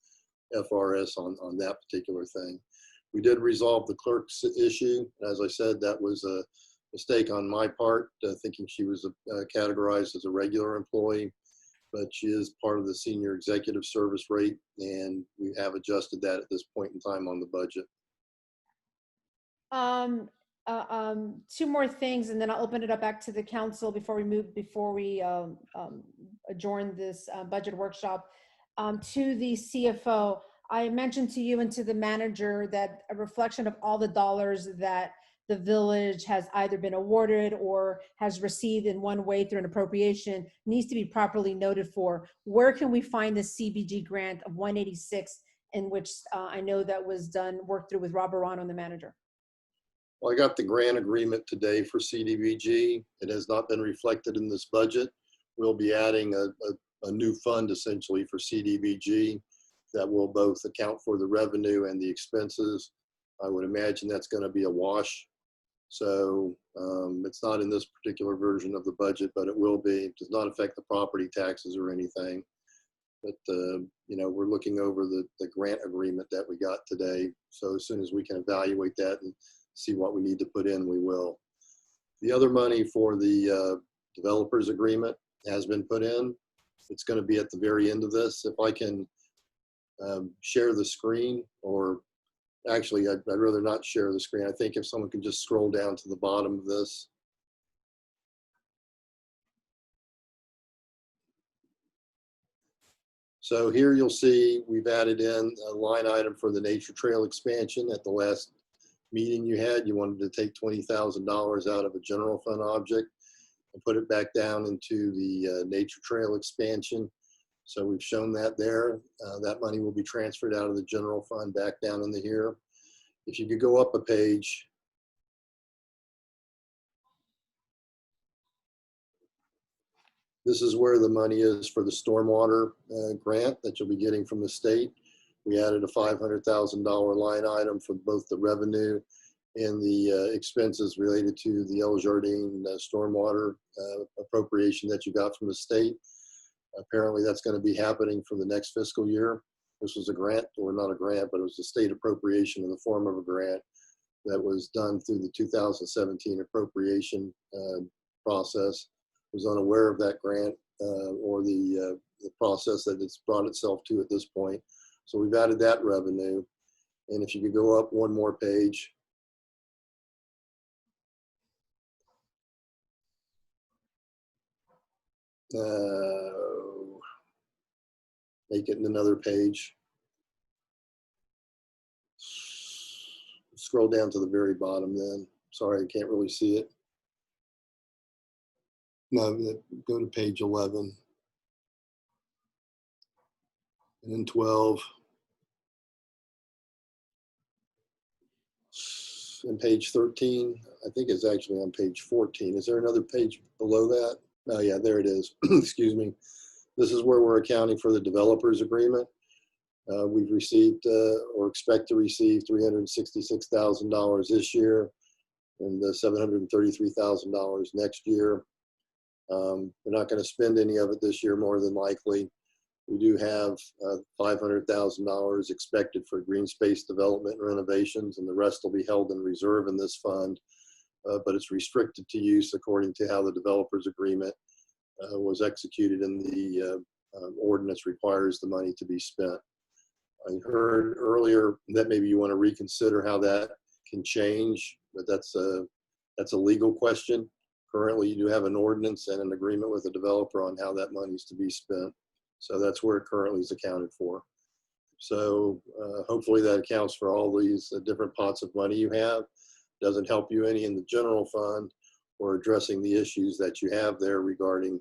FRS on that particular thing. We did resolve the clerk's issue. As I said, that was a mistake on my part, thinking she was categorized as a regular employee, but she is part of the senior executive service rate, and we have adjusted that at this point in time on the budget.
Two more things, and then I'll open it up back to the council before we adjourn this budget workshop. To the CFO, I mentioned to you and to the manager that a reflection of all the dollars that the village has either been awarded or has received in one way through an appropriation needs to be properly noted for. Where can we find the CBG grant of 186, in which I know that was worked through with Rob Arano and the manager?
Well, I got the grant agreement today for CDBG. It has not been reflected in this budget. We'll be adding a new fund essentially for CDBG. that will both account for the revenue and the expenses. I would imagine that's going to be a wash. So it's not in this particular version of the budget, but it will be. It does not affect the property taxes or anything. But, you know, we're looking over the grant agreement that we got today. So as soon as we can evaluate that and see what we need to put in, we will. The other money for the developers agreement has been put in. It's going to be at the very end of this. If I can share the screen, or actually, I'd rather not share the screen. I think if someone can just scroll down to the bottom of this. So here you'll see we've added in a line item for the nature trail expansion. At the last meeting you had, you wanted to take $20,000 out of a general fund object and put it back down into the nature trail expansion. So we've shown that there. That money will be transferred out of the general fund back down into here. If you could go up a page. This is where the money is for the stormwater grant that you'll be getting from the state. We added a $500,000 line item for both the revenue and the expenses related to the El Jardín stormwater appropriation that you got from the state. Apparently that's going to be happening for the next fiscal year. This was a grant, or not a grant, but it was a state appropriation in the form of a grant that was done through the 2017 appropriation process. I was unaware of that grant or the process that it's brought itself to at this point. So we've added that revenue. And if you could go up one more page. Make it another page. Scroll down to the very bottom then. Sorry, I can't really see it. No, go to page 11. And then 12. And page 13, I think it's actually on page 14. Is there another page below that? Oh yeah, there it is. Excuse me. This is where we're accounting for the developers agreement. We've received or expect to receive $366,000 this year and $733,000 next year. We're not going to spend any of it this year, more than likely. We do have $500,000 expected for green space development and renovations, and the rest will be held in reserve in this fund, but it's restricted to use according to how the developers agreement was executed, and the ordinance requires the money to be spent. I heard earlier that maybe you want to reconsider how that can change, but that's a legal question. Currently, you do have an ordinance and an agreement with the developer on how that money is to be spent. So that's where it currently is accounted for. So hopefully that accounts for all these different pots of money you have. Doesn't help you any in the general fund or addressing the issues that you have there regarding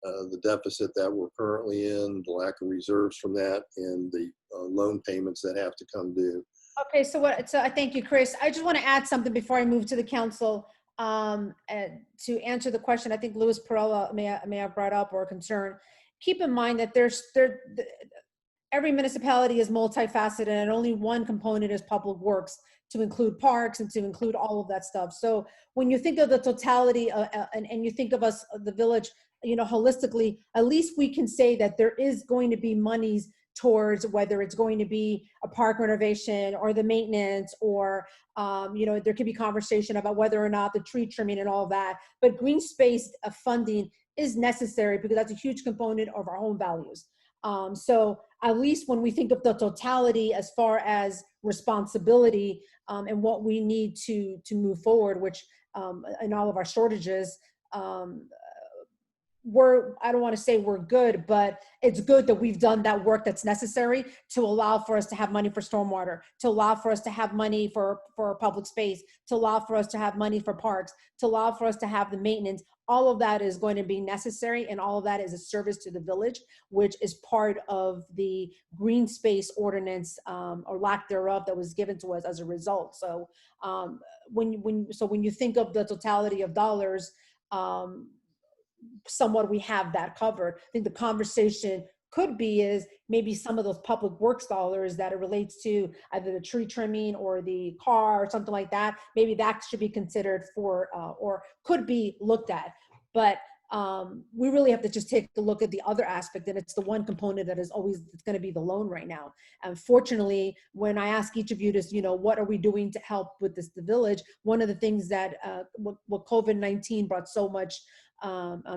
the deficit that we're currently in, the lack of reserves from that, and the loan payments that have to come due.
Okay, so I thank you, Chris. I just want to add something before I move to the council to answer the question I think Louis Perella may have brought up, or a concern. Keep in mind that every municipality is multifaceted, and only one component is public works, to include parks and to include all of that stuff. So when you think of the totality and you think of us, the village, holistically, at least we can say that there is going to be monies towards, whether it's going to be a park renovation or the maintenance, or there could be conversation about whether or not the tree trimming and all of that. But green space funding is necessary because that's a huge component of our home values. So at least when we think of the totality as far as responsibility and what we need to move forward, which in all of our shortages, I don't want to say we're good, but it's good that we've done that work that's necessary to allow for us to have money for stormwater, to allow for us to have money for public space, to allow for us to have money for parks, to allow for us to have the maintenance. All of that is going to be necessary, and all of that is a service to the village, which is part of the green space ordinance or lack thereof that was given to us as a result. So when you think of the totality of dollars, somewhat we have that covered. I think the conversation could be is maybe some of those public works dollars that it relates to either the tree trimming or the car or something like that. Maybe that should be considered for, or could be looked at. But we really have to just take a look at the other aspect, and it's the one component that is always going to be the loan right now. Unfortunately, when I ask each of you to, what are we doing to help with this, the village, one of the things that what COVID-19 brought so much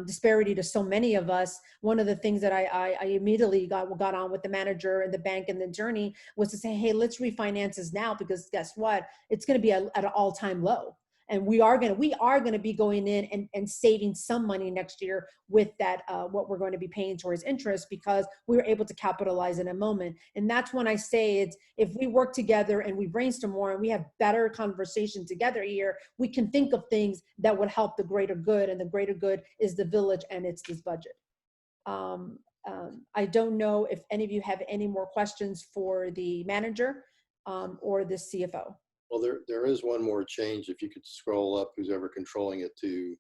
disparity to so many of us, one of the things that I immediately got on with the manager and the bank and the attorney was to say, hey, let's refinance this now, because guess what? It's going to be at an all-time low. And we are going to be going in and saving some money next year with that, what we're going to be paying towards interest, because we were able to capitalize in a moment. And that's when I say it's, if we work together and we brainstorm more and we have better conversation together here, we can think of things that would help the greater good, and the greater good is the village and it's this budget. I don't know if any of you have any more questions for the manager or the CFO.
Well, there is one more change. If you could scroll up, who's ever controlling it, to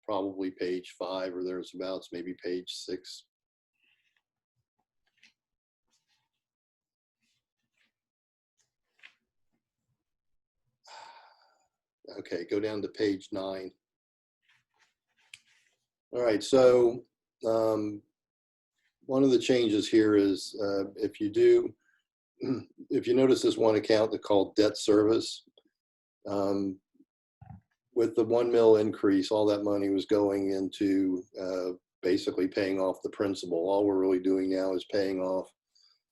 probably page 5 or thereabouts, maybe page 6. Okay, go down to page 9. All right, so one of the changes here is if you notice this one account that's called debt service, with the $1 million increase, all that money was going into basically paying off the principal. All we're really doing now is paying off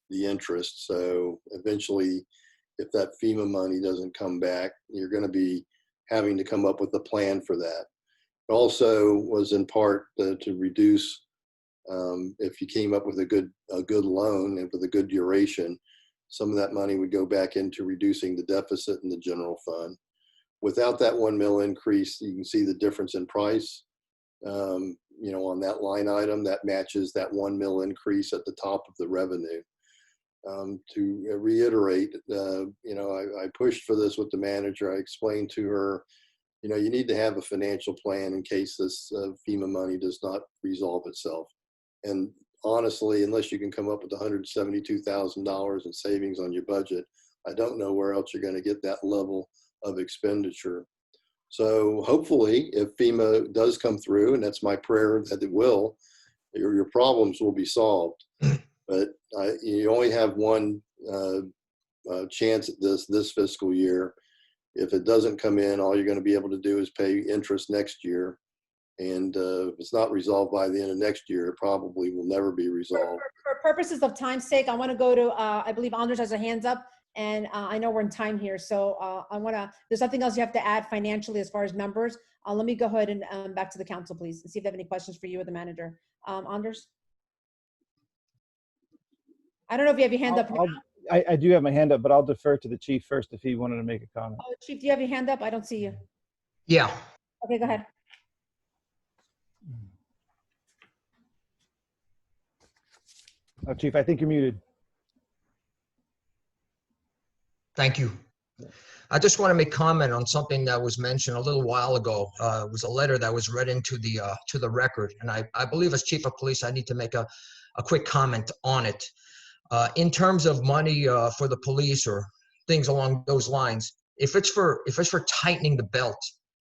the interest. So eventually, if that FEMA money doesn't come back, you're going to be having to come up with a plan for that. It also was in part to reduce, if you came up with a good loan and with a good duration, some of that money would go back into reducing the deficit in the general fund. Without that $1 million increase, you can see the difference in price. On that line item, that matches that $1 million increase at the top of the revenue. To reiterate, I pushed for this with the manager. I explained to her, you need to have a financial plan in case this FEMA money does not resolve itself. And honestly, unless you can come up with $172,000 in savings on your budget, I don't know where else you're going to get that level of expenditure. So hopefully, if FEMA does come through, and that's my prayer that it will, your problems will be solved. But you only have one chance at this fiscal year. If it doesn't come in, all you're going to be able to do is pay interest next year. And if it's not resolved by the end of next year, it probably will never be resolved.
For purposes of time's sake, I want to go to, I believe Anders has a hands up, and I know we're in time here. So there's something else you have to add financially as far as numbers. Let me go ahead and back to the council, please, and see if they have any questions for you or the manager. Anders? I don't know if you have your hand up.
I do have my hand up, but I'll defer to the chief first if he wanted to make a comment.
Oh, Chief, do you have your hand up? I don't see you.
Yeah.
Okay, go ahead.
Oh, Chief, I think you're muted.
Thank you. I just want to make comment on something that was mentioned a little while ago. It was a letter that was read into the record, and I believe as chief of police, I need to make a quick comment on it. In terms of money for the police or things along those lines, if it's for tightening the belt,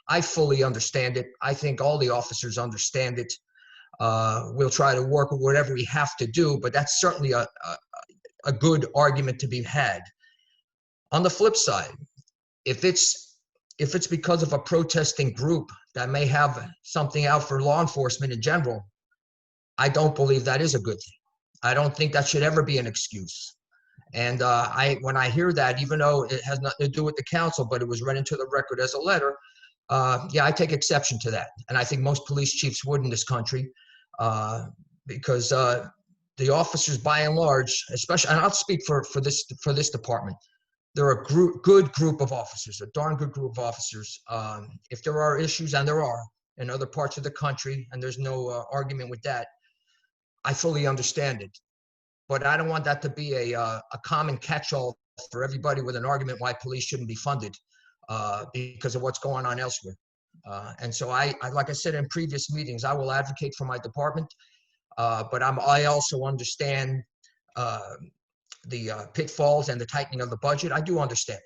I fully understand it. I think all the officers understand it. We'll try to work with whatever we have to do, but that's certainly a good argument to be had. On the flip side, if it's because of a protesting group that may have something out for law enforcement in general, I don't believe that is a good thing. I don't think that should ever be an excuse. And when I hear that, even though it has nothing to do with the council, but it was read into the record as a letter, yeah, I take exception to that. And I think most police chiefs would in this country, because the officers, by and large, especially, and I'll speak for this department, they're a good group of officers, a darn good group of officers. If there are issues, and there are in other parts of the country, and there's no argument with that, I fully understand it. But I don't want that to be a common catch-all for everybody with an argument why police shouldn't be funded because of what's going on elsewhere. And so I, like I said in previous meetings, I will advocate for my department. But I also understand the pitfalls and the tightening of the budget. I do understand it.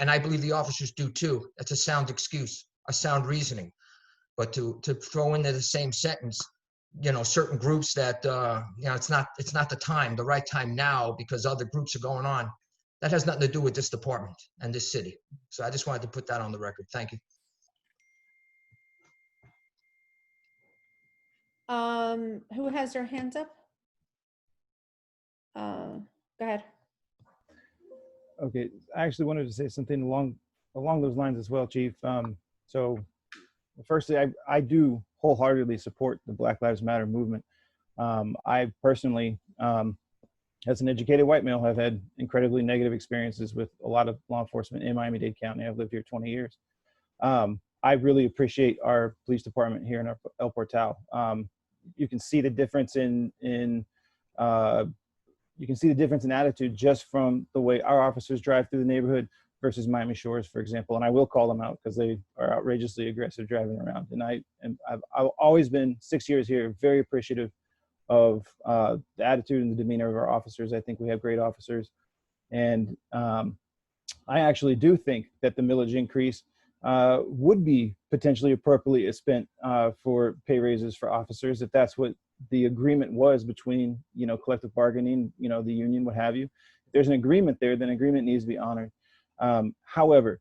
And I believe the officers do too. That's a sound excuse, a sound reasoning. But to throw into the same sentence, certain groups that, it's not the right time now because other groups are going on. That has nothing to do with this department and this city. So I just wanted to put that on the record. Thank you.
Who has their hands up? Go ahead.
Okay, I actually wanted to say something along those lines as well, Chief. So firstly, I do wholeheartedly support the Black Lives Matter movement. I personally, as an educated white male, have had incredibly negative experiences with a lot of law enforcement in Miami-Dade County. I've lived here 20 years. I really appreciate our police department here in El Portal. You can see the difference you can see the difference in attitude just from the way our officers drive through the neighborhood versus Miami Shores, for example. And I will call them out because they are outrageously aggressive driving around. And I've always been 6 years here, very appreciative of the attitude and the demeanor of our officers. I think we have great officers. And I actually do think that the millage increase would be potentially appropriately spent for pay raises for officers, if that's what the agreement was between, collective bargaining, the union, what have you. If there's an agreement there, then agreement needs to be honored. However,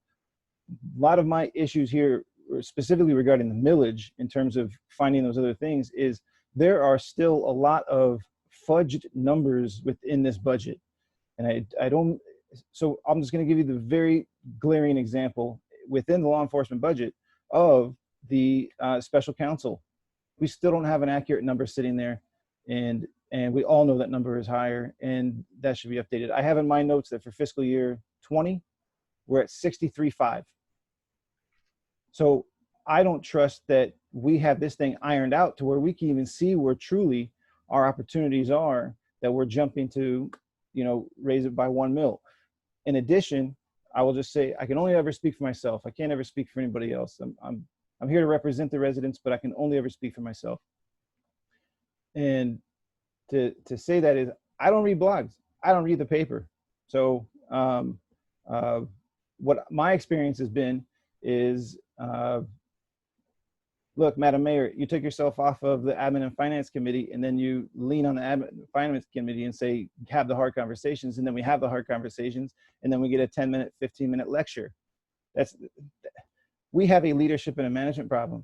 a lot of my issues here, specifically regarding the millage, in terms of finding those other things, is there are still a lot of fudged numbers within this budget. And I don't, so I'm just going to give you the very glaring example within the law enforcement budget of the special counsel. We still don't have an accurate number sitting there, and we all know that number is higher, and that should be updated. I have in my notes that for fiscal year 20, we're at 63.5. So I don't trust that we have this thing ironed out to where we can even see where truly our opportunities are, that we're jumping to, raise it by 1 mil. In addition, I will just say, I can only ever speak for myself. I can't ever speak for anybody else. I'm here to represent the residents, but I can only ever speak for myself. And to say that is, I don't read blogs. I don't read the paper. So what my experience has been is, look, Madam Mayor, you took yourself off of the Admin and Finance Committee, and then you lean on the Admin and Finance Committee and say, have the hard conversations, and then we have the hard conversations, and then we get a 10-minute, 15-minute lecture. We have a leadership and a management problem.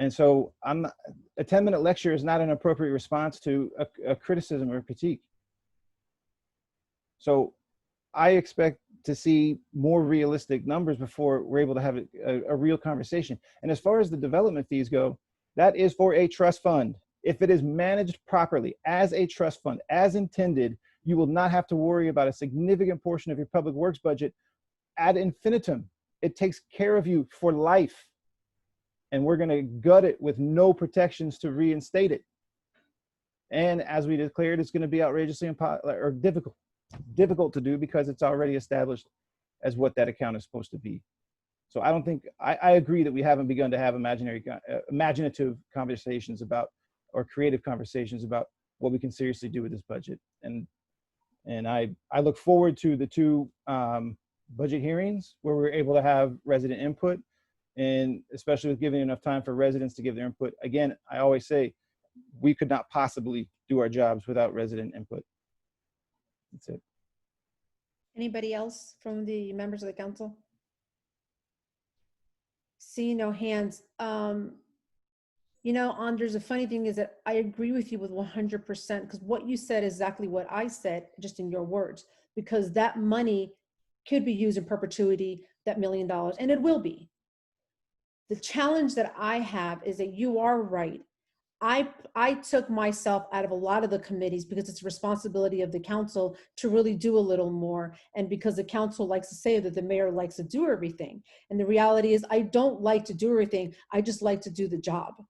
And so a 10-minute lecture is not an appropriate response to a criticism or a critique. So I expect to see more realistic numbers before we're able to have a real conversation. And as far as the development fees go, that is for a trust fund. If it is managed properly as a trust fund, as intended, you will not have to worry about a significant portion of your public works budget ad infinitum. It takes care of you for life. And we're gonna gut it with no protections to reinstate it. And as we declared, it's gonna be outrageously difficult to do because it's already established as what that account is supposed to be. So I don't think, I agree that we haven't begun to have imaginative conversations about, or creative conversations about what we can seriously do with this budget. And I look forward to the two budget hearings where we're able to have resident input, and especially with giving enough time for residents to give their input. Again, I always say, we could not possibly do our jobs without resident input. That's it.
Anybody else from the members of the council? See no hands. Anders, the funny thing is that I agree with you with 100%, because what you said is exactly what I said, just in your words, because that money could be used in perpetuity, that $1 million, and it will be. The challenge that I have is that you are right. I took myself out of a lot of the committees because it's responsibility of the council to really do a little more. And because the council likes to say that the mayor likes to do everything. And the reality is I don't like to do everything. I just like to do the job.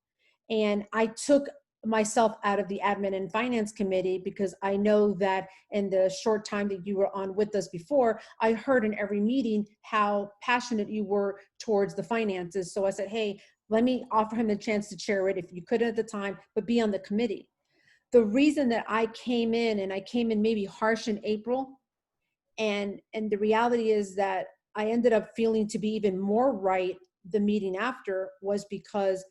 And I took myself out of the Admin and Finance Committee because I know that in the short time that you were on with us before, I heard in every meeting how passionate you were towards the finances. So I said, hey, let me offer him a chance to chair it if you couldn't at the time, but be on the committee. The reason that I came in, and I came in maybe harsh in April, and the reality is that I ended up feeling to be even more right the meeting after, was because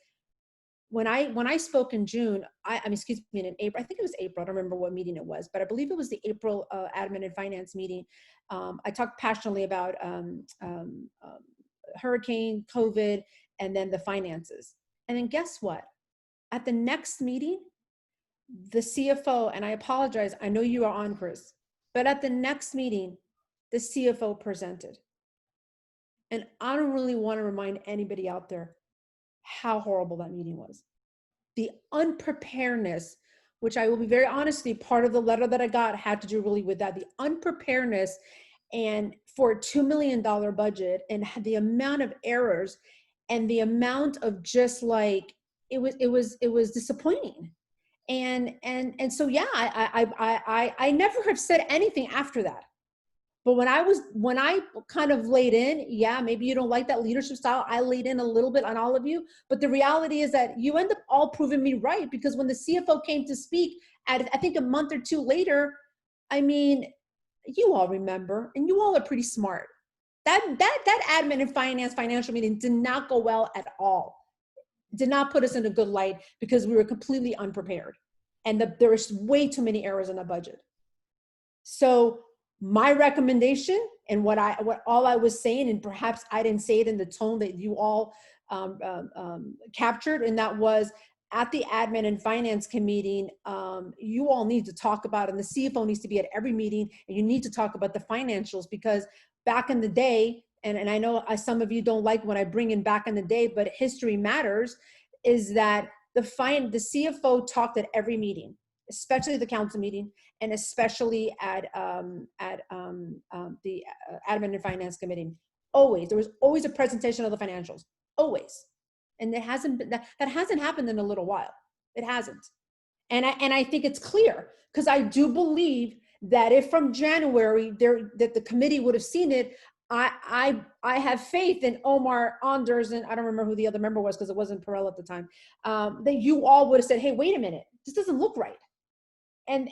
when I spoke in June, I mean, excuse me, in April, I think it was April, I don't remember what meeting it was, but I believe it was the April Admin and Finance meeting. I talked passionately about hurricane, COVID, and then the finances. And then guess what? At the next meeting, the CFO, and I apologize, I know you are on, Chris, but at the next meeting, the CFO presented. And I don't really want to remind anybody out there how horrible that meeting was. The unpreparedness, which I will be very honest with you, part of the letter that I got had to do really with that. The unpreparedness, and for a $2 million budget, and the amount of errors and the amount of just like, it was disappointing. And so, yeah, I never have said anything after that. But when I kind of laid in, yeah, maybe you don't like that leadership style. I laid in a little bit on all of you, but the reality is that you end up all proving me right, because when the CFO came to speak at, I think a month or two later, I mean, you all remember, and you all are pretty smart. That admin and finance financial meeting did not go well at all. Did not put us in a good light, because we were completely unprepared, and there was way too many errors in the budget. So my recommendation, and what all I was saying, and perhaps I didn't say it in the tone that you all captured, and that was, at the admin and finance committee, you all need to talk about, and the CFO needs to be at every meeting, and you need to talk about the financials, because back in the day, and I know some of you don't like when I bring in back in the day, but history matters, is that the CFO talked at every meeting, especially the council meeting, and especially at the admin and finance committee. There was always a presentation of the financials, always. And it hasn't been, that hasn't happened in a little while. It hasn't. And I think it's clear, because I do believe that if from January that the committee would have seen it, I have faith in Omar Anders, and I don't remember who the other member was, because it wasn't Perel at the time, that you all would have said, hey, wait a minute, this doesn't look right. And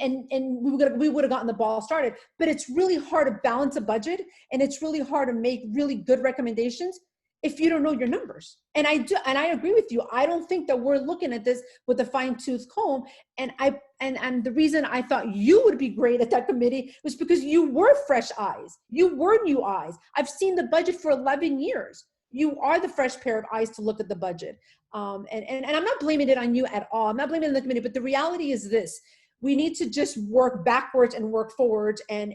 we would have gotten the ball started. But it's really hard to balance a budget, and it's really hard to make really good recommendations if you don't know your numbers. And I agree with you. I don't think that we're looking at this with a fine-tooth comb. And the reason I thought you would be great at that committee was because you were fresh eyes. You were new eyes. I've seen the budget for 11 years. You are the fresh pair of eyes to look at the budget. And I'm not blaming it on you at all. I'm not blaming it on the committee, but the reality is this: we need to just work backwards and work forwards, and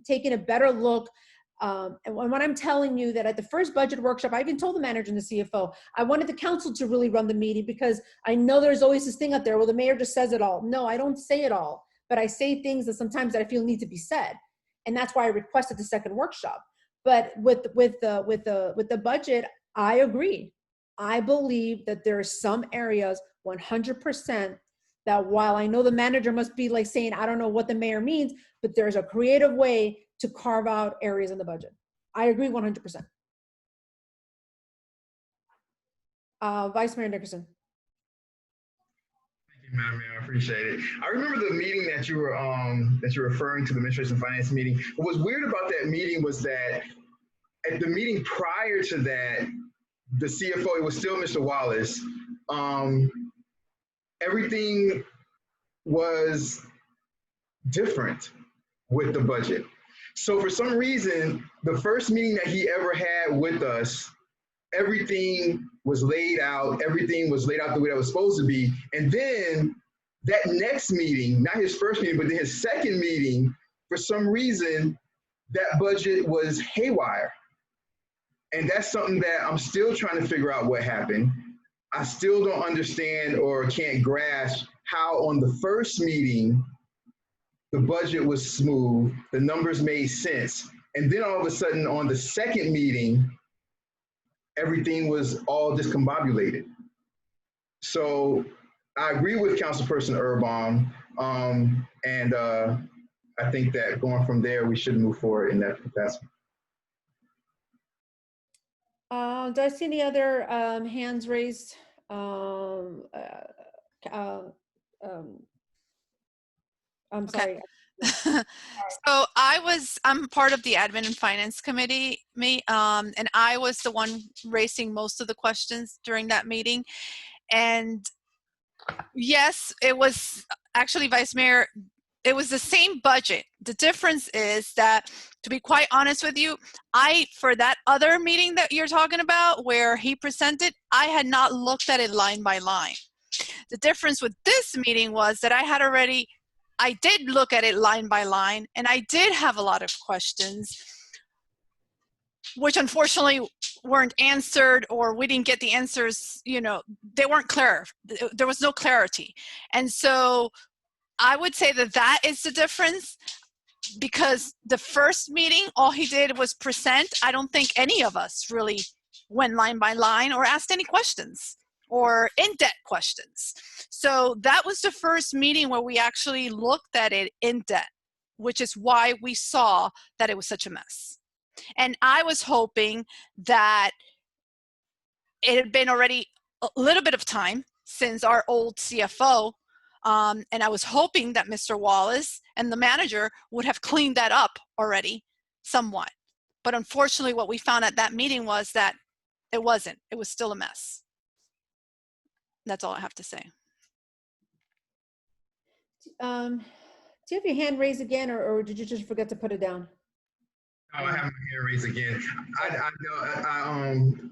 taking a better look. And when I'm telling you that at the first budget workshop, I even told the manager and the CFO, I wanted the council to really run the meeting, because I know there's always this thing out there, well, the mayor just says it all. No, I don't say it all, but I say things that sometimes that I feel need to be said. And that's why I requested the second workshop. But with the budget, I agree. I believe that there are some areas 100% that, while I know the manager must be like saying, I don't know what the mayor means, but there's a creative way to carve out areas in the budget. I agree 100%. Vice Mayor Nickerson.
Thank you, Madam Mayor. I appreciate it. I remember the meeting that you were referring to, the Administration and Finance meeting. What was weird about that meeting was that at the meeting prior to that, the CFO, it was still Mr. Wallace. Everything was different with the budget. So for some reason, the first meeting that he ever had with us, everything was laid out. Everything was laid out the way that was supposed to be. And then that next meeting, not his first meeting, but then his second meeting, for some reason, that budget was haywire. And that's something that I'm still trying to figure out what happened. I still don't understand or can't grasp how on the first meeting, the budget was smooth, the numbers made sense. And then all of a sudden on the second meeting, everything was all discombobulated. So I agree with Councilperson Erbaum, and I think that going from there, we should move forward in that capacity.
Do I see any other hands raised? I'm
Okay.
sorry.
So I'm part of the admin and finance committee, and I was the one raising most of the questions during that meeting. And yes, it was actually, Vice Mayor, it was the same budget. The difference is that, to be quite honest with you, for that other meeting that you're talking about where he presented, I had not looked at it line by line. The difference with this meeting was that I did look at it line by line, and I did have a lot of questions, which unfortunately weren't answered, or we didn't get the answers, they weren't clear. There was no clarity. And so I would say that that is the difference, because the first meeting, all he did was present. I don't think any of us really went line by line or asked any questions or in-depth questions. So that was the first meeting where we actually looked at it in depth, which is why we saw that it was such a mess. And I was hoping that it had been already a little bit of time since our old CFO, and I was hoping that Mr. Wallace and the manager would have cleaned that up already somewhat. But unfortunately, what we found at that meeting was that it wasn't. It was still a mess. That's all I have to say.
Do you have your hand raised again, or did you just forget to put it down?
I have my hand raised again. I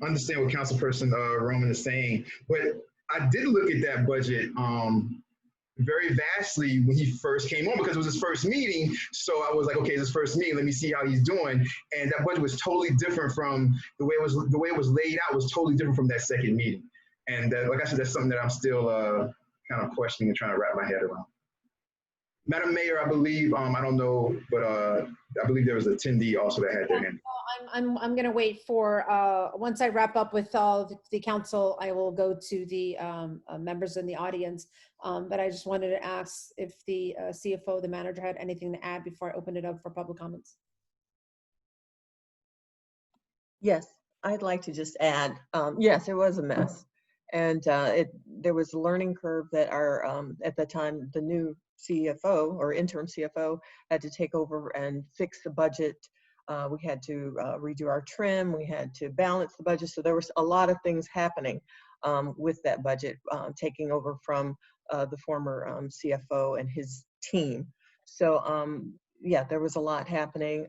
understand what Councilperson Roman is saying, but I did look at that budget very vastly when he first came on, because it was his first meeting. So I was like, okay, it's his first meeting. Let me see how he's doing. And that budget was totally different from the way it was laid out. Was totally different from that second meeting. And like I said, that's something that I'm still kind of questioning and trying to wrap my head around. Madam Mayor, I believe, I don't know, but I believe there was an attendee also that had their hand.
I'm going to wait for, once I wrap up with all the council, I will go to the members in the audience. But I just wanted to ask if the CFO, the manager, had anything to add before I open it up for public comments.
Yes, I'd like to just add, yes, it was a mess. And there was a learning curve that at the time, the new CFO or interim CFO had to take over and fix the budget. We had to redo our trim. We had to balance the budget. So there was a lot of things happening with that budget, taking over from the former CFO and his team. So yeah, there was a lot happening.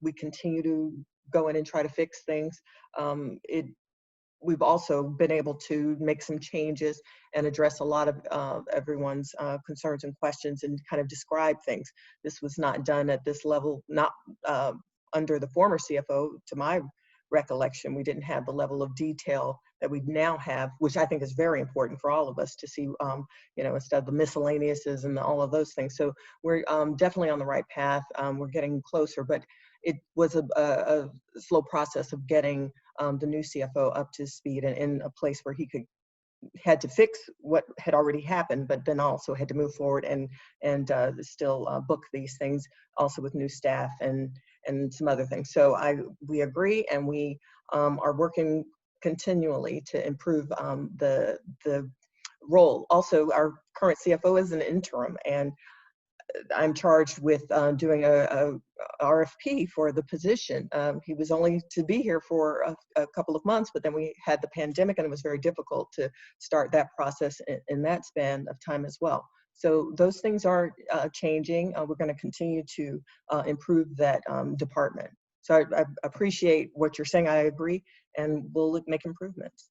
We continue to go in and try to fix things. We've also been able to make some changes and address a lot of everyone's concerns and questions and kind of describe things. This was not done at this level, not under the former CFO, to my recollection. We didn't have the level of detail that we now have, which I think is very important for all of us to see, instead of the miscellaneouses and all of those things. So we're definitely on the right path. We're getting closer, but it was a slow process of getting the new CFO up to speed and in a place where he had to fix what had already happened, but then also had to move forward and still book these things also with new staff and some other things. So we agree, and we are working continually to improve the role. Also, our current CFO is an interim, and I'm charged with doing a RFP for the position. He was only to be here for a couple of months, but then we had the pandemic, and it was very difficult to start that process in that span of time as well. So those things are changing. We're going to continue to improve that department. So I appreciate what you're saying. I agree, and we'll make improvements.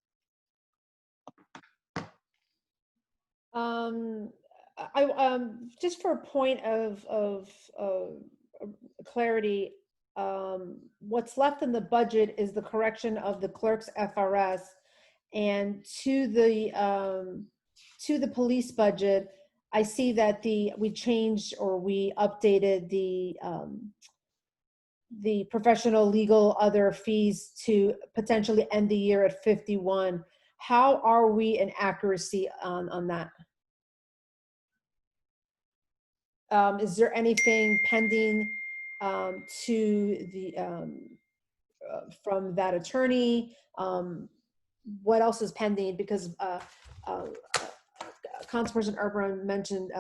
Just for a point of clarity, what's left in the budget is the correction of the clerk's FRS, and to the police budget, I see that we changed or we updated the professional, legal, other fees to potentially end the year at 51. How are we in accuracy on that? Is there anything pending to the from that attorney? What else is pending? Because Councilperson Erber mentioned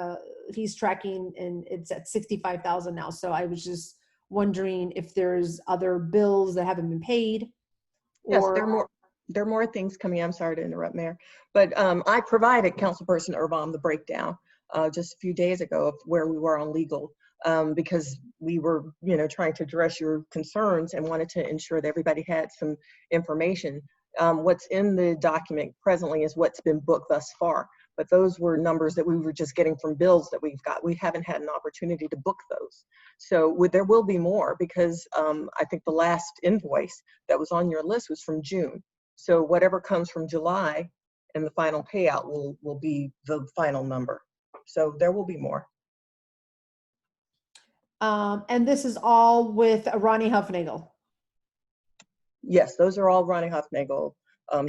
he's tracking and it's at 65,000 now. So I was just wondering if there's other bills that haven't been paid.
Yes,
or
there are more things coming. I'm sorry to interrupt, Mayor, but I provided Councilperson Erbaum the breakdown just a few days ago of where we were on legal, because we were, trying to address your concerns and wanted to ensure that everybody had some information. What's in the document presently is what's been booked thus far, but those were numbers that we were just getting from bills that we've got. We haven't had an opportunity to book those. So there will be more, because I think the last invoice that was on your list was from June. So whatever comes from July and the final payout will be the final number. So there will be more.
and this is all with Ronnie Huffnagel.
Yes, those are all Ronnie Huffnagel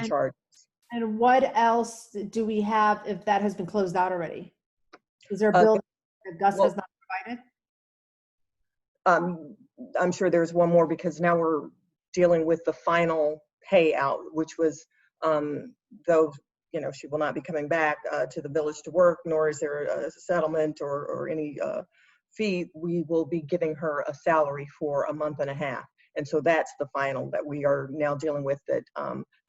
charges.
And what else do we have if that has been closed out already? Is there a bill that Gus has not provided?
I'm sure there's one more, because now we're dealing with the final payout, which was, though, she will not be coming back to the village to work, nor is there a settlement or any fee. We will be giving her a salary for a month and a half. And so that's the final that we are now dealing with, that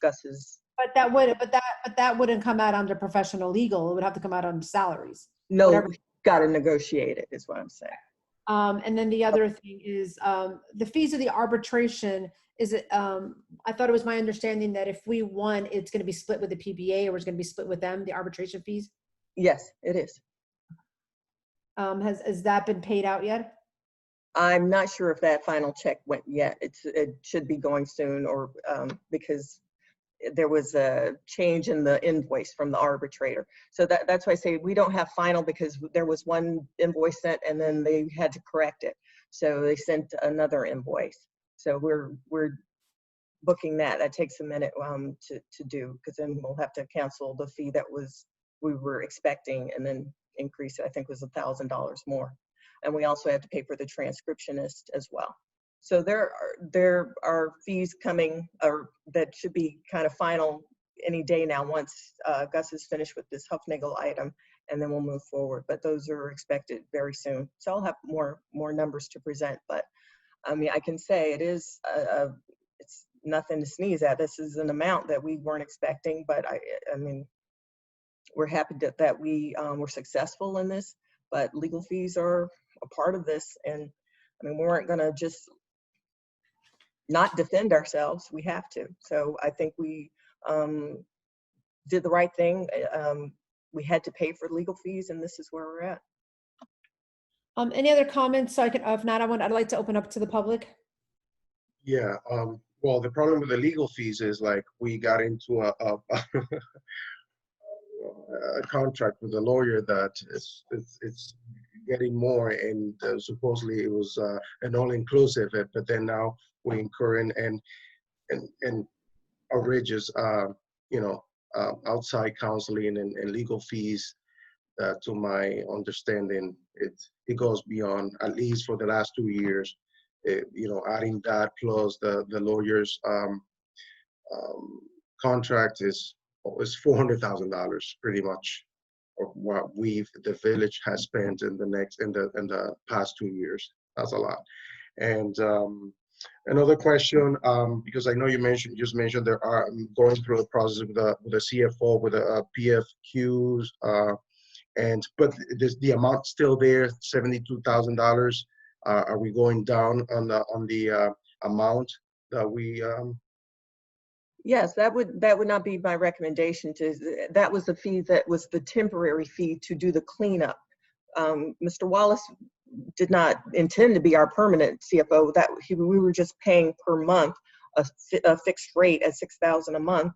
Gus is.
But that wouldn't come out under professional legal. It would have to come out under salaries.
No, got to negotiate it, is what I'm saying.
And then the other thing is the fees of the arbitration. Is it? I thought it was my understanding that if we won, it's going to be split with the PBA, or it's going to be split with them, the arbitration fees.
Yes, it is.
Has that been paid out yet?
I'm not sure if that final check went yet. It should be going soon, or because there was a change in the invoice from the arbitrator. So that's why I say we don't have final, because there was one invoice sent and then they had to correct it. So they sent another invoice. So we're booking that. That takes a minute to do, because then we'll have to cancel the fee that we were expecting, and then increase it. I think it was $1,000 more. And we also have to pay for the transcriptionist as well. So there are fees coming, or that should be kind of final any day now, once Gus is finished with this Huffnagel item, and then we'll move forward. But those are expected very soon. So I'll have more numbers to present. But I mean, I can say it's nothing to sneeze at. This is an amount that we weren't expecting, but I mean, we're happy that we were successful in this. But legal fees are a part of this, and I mean, we weren't going to just not defend ourselves. We have to. So I think we did the right thing. We had to pay for legal fees, and this is where we're at.
Any other comments? So I can, if not, I'd like to open up to the public.
Yeah. Well, the problem with the legal fees is, like, we got into a contract with a lawyer that it's getting more, and supposedly it was an all-inclusive, but then now we're incurring and outrageous, outside counseling and legal fees. To my understanding, it goes beyond, at least for the last 2 years. Adding that plus the lawyer's contract is $400,000 pretty much, or what the village has spent in the past 2 years. That's a lot. And another question, because I know you just mentioned there are going through a process with the CFO, with the PFQs, but the amount still there, $72,000. Are we going down on the amount that we?
Yes, that would not be my recommendation. That was the fee that was the temporary fee to do the cleanup. Mr. Wallace did not intend to be our permanent CFO. We were just paying per month a fixed rate at $6,000 a month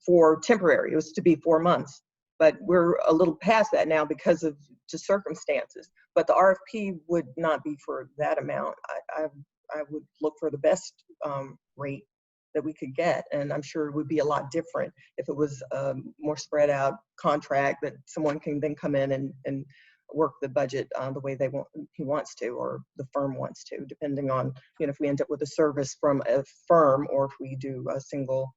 for temporary. It was to be 4 months, but we're a little past that now because of just circumstances. But the RFP would not be for that amount. I would look for the best rate that we could get, and I'm sure it would be a lot different if it was a more spread out contract that someone can then come in and work the budget the way he wants to, or the firm wants to, depending on, if we end up with a service from a firm or if we do a single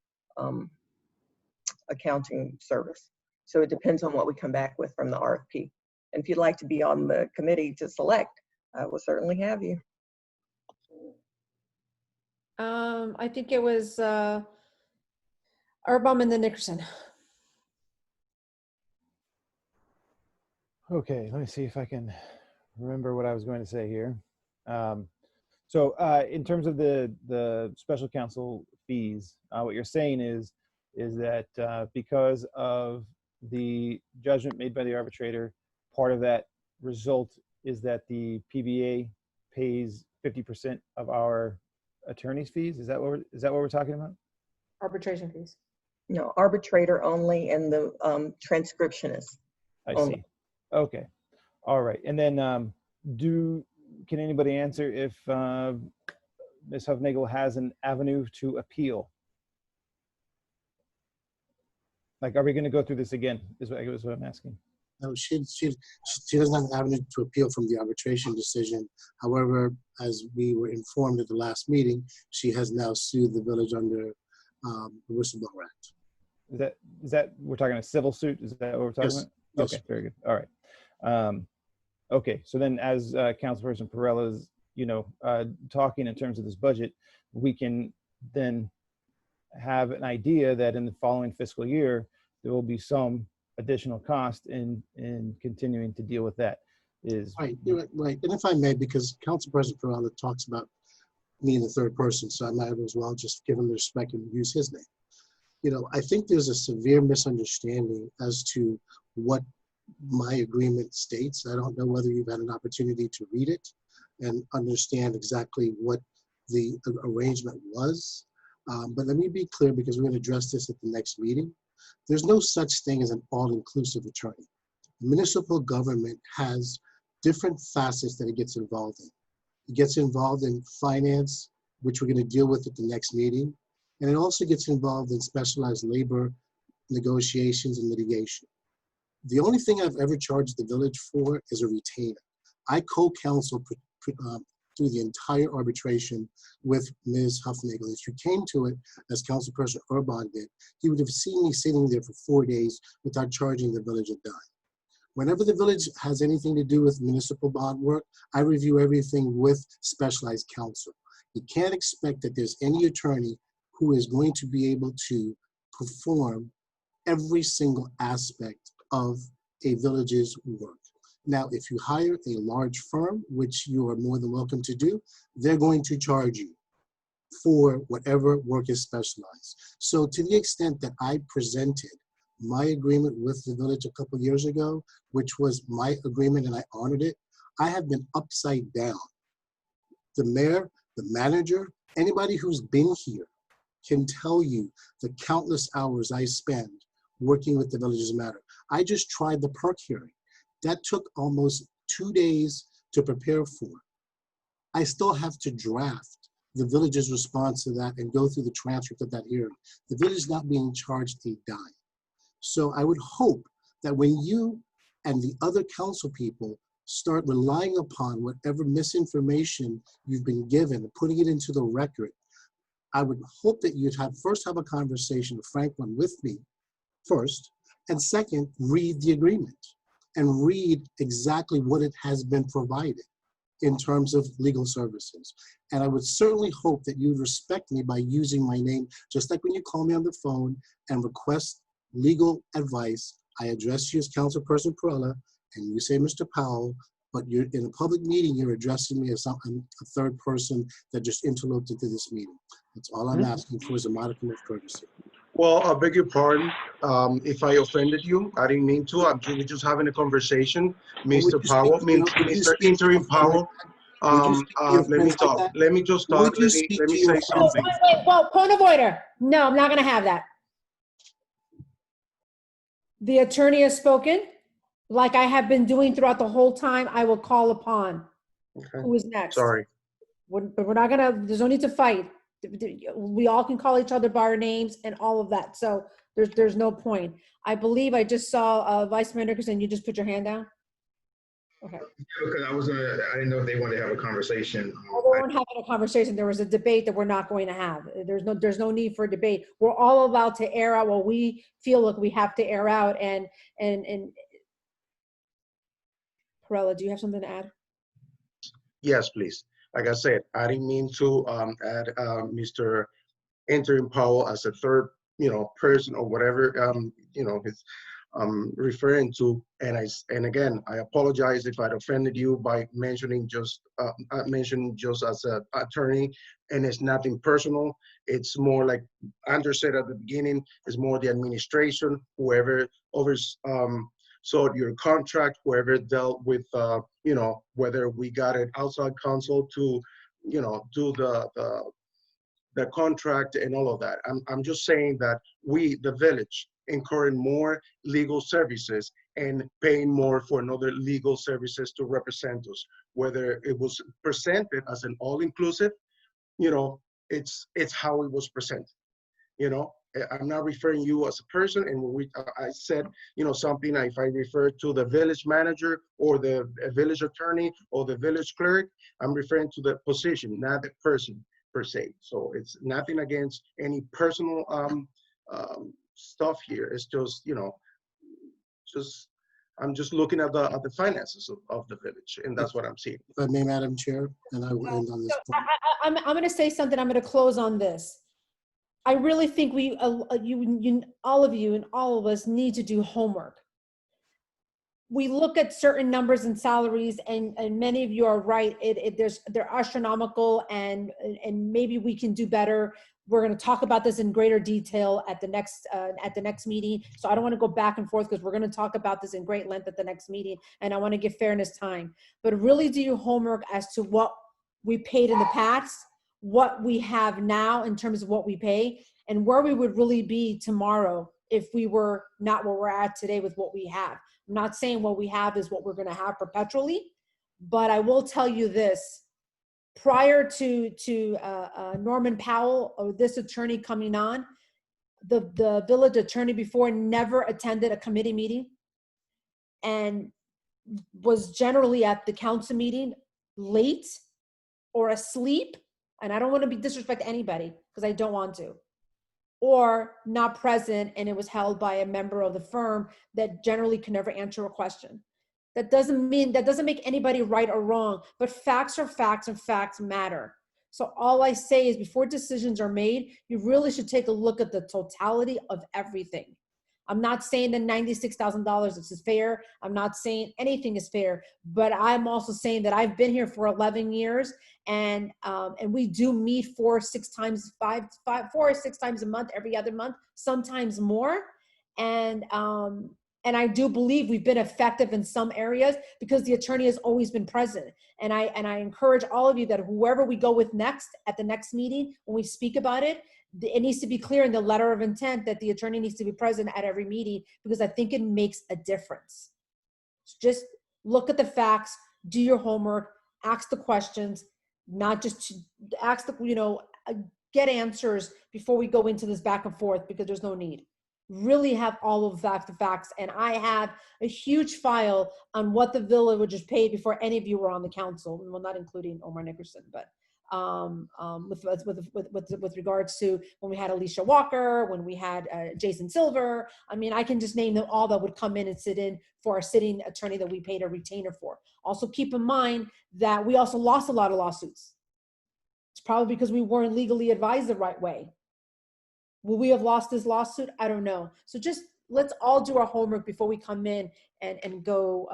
accounting service. So it depends on what we come back with from the RFP. And if you'd like to be on the committee to select, I will certainly have you.
I think it was Urbom and then Nickerson.
Okay, let me see if I can remember what I was going to say here. So in terms of the special counsel fees, what you're saying is that because of the judgment made by the arbitrator, part of that result is that the PBA pays 50% of our attorney's fees. Is that what we're talking about?
Arbitration fees.
No, arbitrator only and the transcriptionist.
I
only.
see. Okay. All right. And then can anybody answer if Ms. Hufnagel has an avenue to appeal? Like, are we going to go through this again? Is what I'm asking.
No, she doesn't have an avenue to appeal from the arbitration decision. However, as we were informed at the last meeting, she has now sued the village under the Whistleblower Act.
Is that we're talking a civil suit? Is that what we're talking
Yes.
about?
Yes.
Okay, very good. All right. Okay, so then as Councilperson Perrella is, talking in terms of this budget, we can then have an idea that in the following fiscal year, there will be some additional cost in continuing to deal with that.
Right, you're right. And if I may, because Council President Perrella talks about me in the third person, so I might as well just give him the respect and use his name. I think there's a severe misunderstanding as to what my agreement states. I don't know whether you've had an opportunity to read it and understand exactly what the arrangement was. But let me be clear, because we're going to address this at the next meeting. There's no such thing as an all-inclusive attorney. Municipal government has different facets that it gets involved in. It gets involved in finance, which we're going to deal with at the next meeting. And it also gets involved in specialized labor negotiations and litigation. The only thing I've ever charged the village for is a retainer. I co-counsel through the entire arbitration with Ms. Hufnagel. If you came to it as Councilperson Urban did, you would have seen me sitting there for 4 days without charging the village a dime. Whenever the village has anything to do with municipal bond work, I review everything with specialized counsel. You can't expect that there's any attorney who is going to be able to perform every single aspect of a village's work. Now, if you hire a large firm, which you are more than welcome to do, they're going to charge you for whatever work is specialized. So to the extent that I presented my agreement with the village a couple of years ago, which was my agreement and I honored it, I have been upside down. The mayor, the manager, anybody who's been here can tell you the countless hours I spend working with the Villages Matter. I just tried the perk hearing. That took almost 2 days to prepare for. I still have to draft the village's response to that and go through the transcript of that hearing. The village is not being charged a dime. So I would hope that when you and the other council people start relying upon whatever misinformation you've been given and putting it into the record, I would hope that you'd first have a conversation, a frank one, with me first, and second, read the agreement and read exactly what it has been provided in terms of legal services. And I would certainly hope that you'd respect me by using my name, just like when you call me on the phone and request legal advice. I address you as Councilperson Perrella, and you say Mr. Powell, but you're in a public meeting, you're addressing me as a third person that just interloped into this meeting. That's all I'm asking for, is a modicum of courtesy.
Well, I beg your pardon if I offended you. I didn't mean to. We're just having a conversation. Mr. Powell, Mr. Interim Powell, let me talk. Let me just talk. Let me say something.
Wait, well, point of order. No, I'm not going to have that. The attorney has spoken. Like I have been doing throughout the whole time, I will call upon.
Okay.
Who is next?
Sorry.
But we're not gonna, there's no need to fight. We all can call each other by our names and all of that. So there's no point. I believe I just saw Vice Mayor Nickerson, you just put your hand down. Okay.
Because I didn't know if they wanted to have a conversation.
Well, we weren't having a conversation. There was a debate that we're not going to have. There's no need for a debate. We're all allowed to air out what we feel like we have to air out. And Perella, do you have something to add?
Yes, please. Like I said, I didn't mean to add Mr. Interim Powell as a third, person or whatever, his referring to. And again, I apologize if I'd offended you by mentioning just as an attorney, and it's nothing personal. It's more like Andrew said at the beginning, it's more the administration, whoever saw your contract, whoever dealt with, whether we got an outside counsel to, do the contract and all of that. I'm just saying that we, the village, incurring more legal services and paying more for another legal services to represent us. Whether it was presented as an all-inclusive, it's how it was presented. I'm not referring you as a person, and when I said, something, if I refer to the village manager or the village attorney or the village clerk, I'm referring to the position, not the person per se. So it's nothing against any personal stuff here. It's just, I'm just looking at the finances of the village, and that's what I'm seeing.
If I may, Madam Chair, and I will end on this point.
I'm going to say something. I'm going to close on this. I really think we, all of you and all of us need to do homework. We look at certain numbers and salaries, and many of you are right. They're astronomical, and maybe we can do better. We're going to talk about this in greater detail at the next meeting. So I don't want to go back and forth, because we're going to talk about this in great length at the next meeting, and I want to give fairness time. But really do your homework as to what we paid in the past, what we have now in terms of what we pay, and where we would really be tomorrow if we were not where we're at today with what we have. I'm not saying what we have is what we're going to have perpetually, but I will tell you this. Prior to Norman Powell or this attorney coming on, the village attorney before never attended a committee meeting and was generally at the council meeting late or asleep. And I don't want to disrespect anybody, because I don't want to, or not present, and it was held by a member of the firm that generally can never answer a question. That doesn't make anybody right or wrong, but facts are facts, and facts matter. So all I say is, before decisions are made, you really should take a look at the totality of everything. I'm not saying that $96,000 is fair. I'm not saying anything is fair, but I'm also saying that I've been here for 11 years, and we do meet 4 or 6 times a month, every other month, sometimes more. And I do believe we've been effective in some areas because the attorney has always been present. And I encourage all of you that whoever we go with next at the next meeting, when we speak about it, it needs to be clear in the letter of intent that the attorney needs to be present at every meeting, because I think it makes a difference. Just look at the facts, do your homework, ask the questions, not just ask get answers before we go into this back and forth, because there's no need. Really have all of the facts. And I have a huge file on what the village was paid before any of you were on the council. Well, not including Omar Nickerson, but with regards to when we had Alicia Walker, when we had Jason Silver. I mean, I can just name them all that would come in and sit in for our sitting attorney that we paid a retainer for. Also keep in mind that we also lost a lot of lawsuits. It's probably because we weren't legally advised the right way. Will we have lost this lawsuit? I don't know. So just let's all do our homework before we come in and go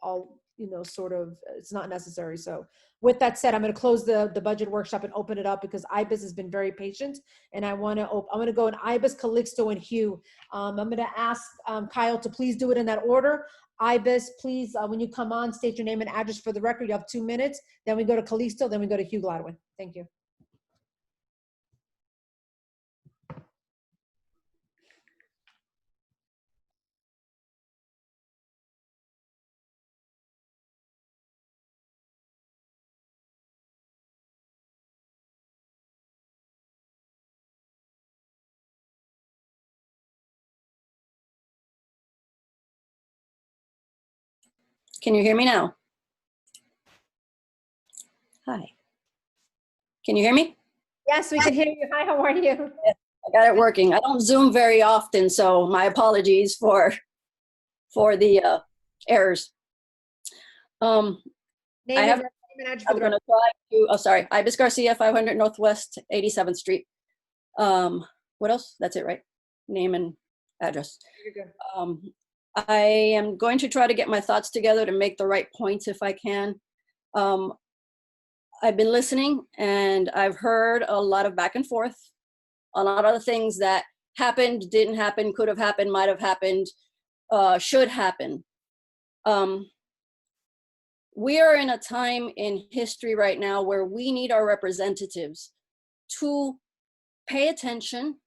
all, sort of, it's not necessary. So with that said, I'm going to close the budget workshop and open it up, because IBIS has been very patient, and I'm going to go in IBIS, Calixto, and Hugh. I'm going to ask Kyle to please do it in that order. IBIS, please, when you come on, state your name and address for the record. You have 2 minutes. Then we go to Calixto, then we go to Hugh Gladwin. Thank you.
Can you hear me now? Hi. Can you hear me?
Yes, we can hear you. Hi, how are you?
I got it working. I don't Zoom very often, so my apologies for the errors.
Name
I have.
and address for
I'm
the
going
record.
to try to. Oh, sorry. Ibis Garcia, 500 Northwest 87th Street. What else? That's it, right? Name and address.
You're good.
I am going to try to get my thoughts together to make the right points if I can. I've been listening and I've heard a lot of back and forth, a lot of the things that happened, didn't happen, could have happened, might have happened, should happen. We are in a time in history right now where we need our representatives to pay attention,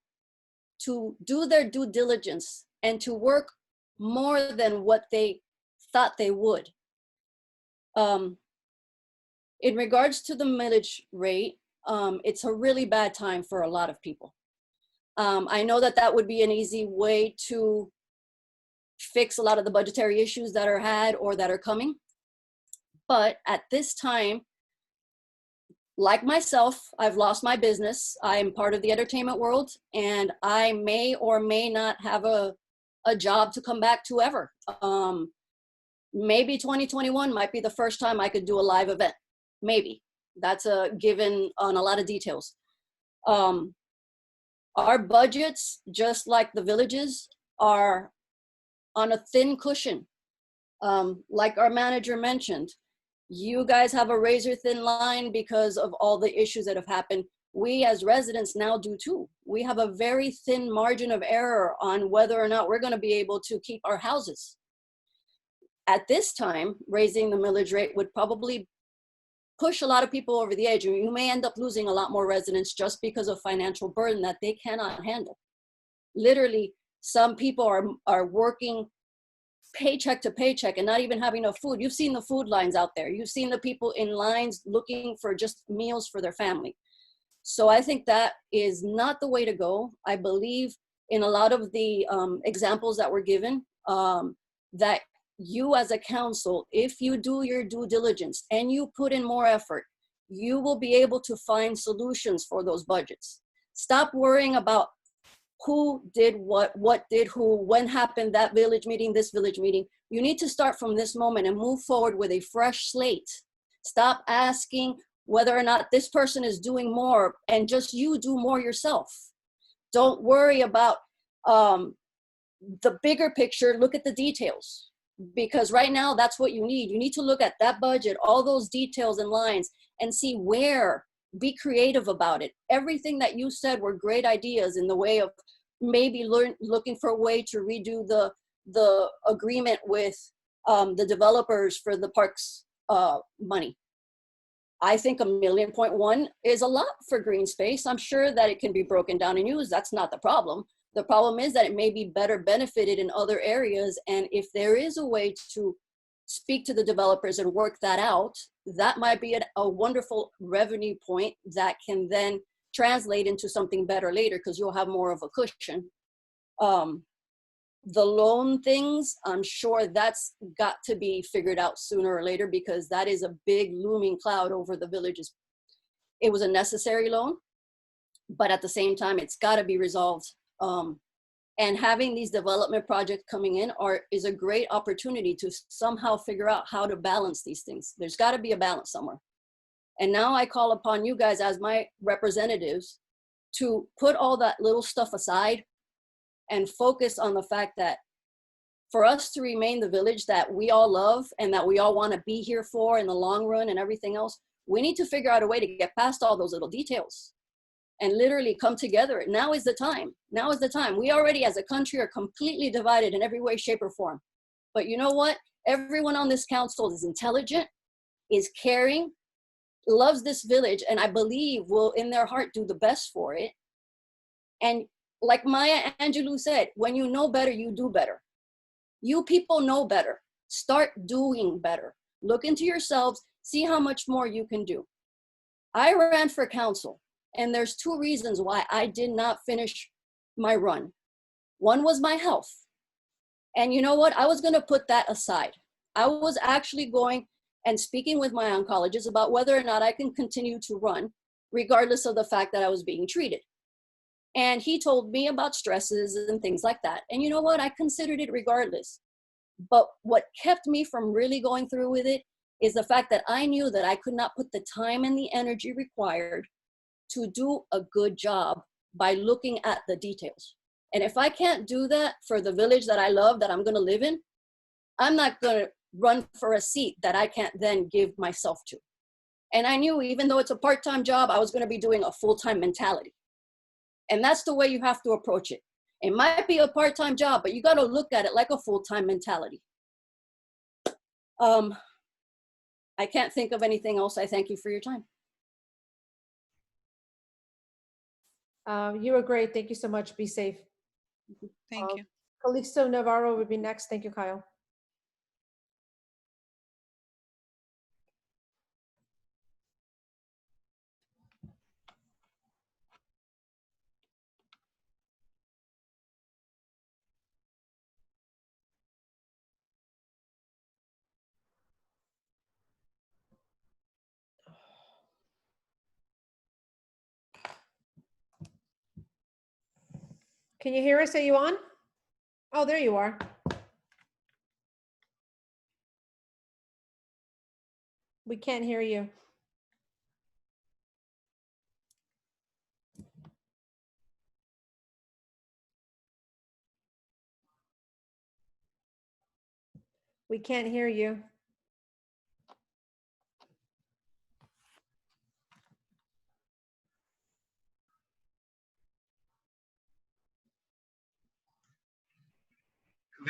to do their due diligence, and to work more than what they thought they would. In regards to the millage rate, it's a really bad time for a lot of people. I know that that would be an easy way to fix a lot of the budgetary issues that are had or that are coming. But at this time, like myself, I've lost my business. I'm part of the entertainment world, and I may or may not have a job to come back to ever. Maybe 2021 might be the first time I could do a live event. Maybe. That's a given on a lot of details. Our budgets, just like the villages, are on a thin cushion. Like our manager mentioned, you guys have a razor thin line because of all the issues that have happened. We as residents now do too. We have a very thin margin of error on whether or not we're going to be able to keep our houses. At this time, raising the millage rate would probably push a lot of people over the edge. You may end up losing a lot more residents just because of financial burden that they cannot handle. Literally, some people are working paycheck to paycheck and not even having enough food. You've seen the food lines out there. You've seen the people in lines looking for just meals for their family. So I think that is not the way to go. I believe in a lot of the examples that were given, that you as a council, if you do your due diligence and you put in more effort, you will be able to find solutions for those budgets. Stop worrying about who did what did who, when happened that village meeting, this village meeting. You need to start from this moment and move forward with a fresh slate. Stop asking whether or not this person is doing more, and just you do more yourself. Don't worry about the bigger picture. Look at the details, because right now that's what you need. You need to look at that budget, all those details and lines, and see where. Be creative about it. Everything that you said were great ideas in the way of maybe looking for a way to redo the agreement with the developers for the parks money. I think $1.1 million is a lot for green space. I'm sure that it can be broken down and used. That's not the problem. The problem is that it may be better benefited in other areas. And if there is a way to speak to the developers and work that out, that might be a wonderful revenue point that can then translate into something better later, because you'll have more of a cushion. The loan things, I'm sure that's got to be figured out sooner or later, because that is a big looming cloud over the villages. It was a necessary loan, but at the same time, it's got to be resolved. And having these development projects coming in is a great opportunity to somehow figure out how to balance these things. There's got to be a balance somewhere. And now I call upon you guys as my representatives to put all that little stuff aside and focus on the fact that for us to remain the village that we all love and that we all want to be here for in the long run and everything else, we need to figure out a way to get past all those little details and literally come together. Now is the time. Now is the time. We already as a country are completely divided in every way, shape, or form. But you know what? Everyone on this council is intelligent, is caring, loves this village, and I believe will in their heart do the best for it. And like Maya Angelou said, when you know better, you do better. You people know better. Start doing better. Look into yourselves, see how much more you can do. I ran for council, and there's 2 reasons why I did not finish my run. One was my health. And you know what? I was going to put that aside. I was actually going and speaking with my oncologist about whether or not I can continue to run, regardless of the fact that I was being treated. And he told me about stresses and things like that. And you know what? I considered it regardless. But what kept me from really going through with it is the fact that I knew that I could not put the time and the energy required to do a good job by looking at the details. And if I can't do that for the village that I love, that I'm going to live in, I'm not going to run for a seat that I can't then give myself to. And I knew even though it's a part-time job, I was going to be doing a full-time mentality. And that's the way you have to approach it. It might be a part-time job, but you got to look at it like a full-time mentality. I can't think of anything else. I thank you for your time.
You were great. Thank you so much. Be safe.
Thank you.
Calixto Navarro would be next. Thank you, Kyle. Can you hear us? Are you on? Oh, there you are. We can't hear you. We can't hear you.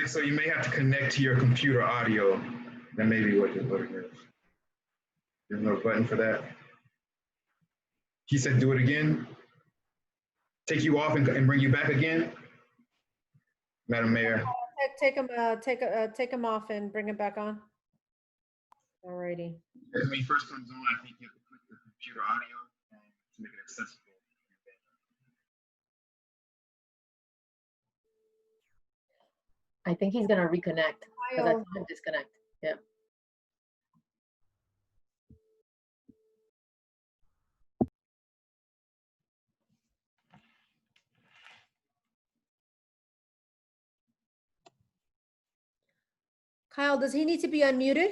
So you may have to connect to your computer audio. That may be what it is. There's no button for that. He said, do it again. Take you off and bring you back again. Madam Mayor.
Take him off and bring it back on. Alrighty.
When he first comes on, I think you have to click the computer audio to make it accessible.
I think he's gonna reconnect because I saw him disconnect. Yeah.
Kyle, does he need to be unmuted?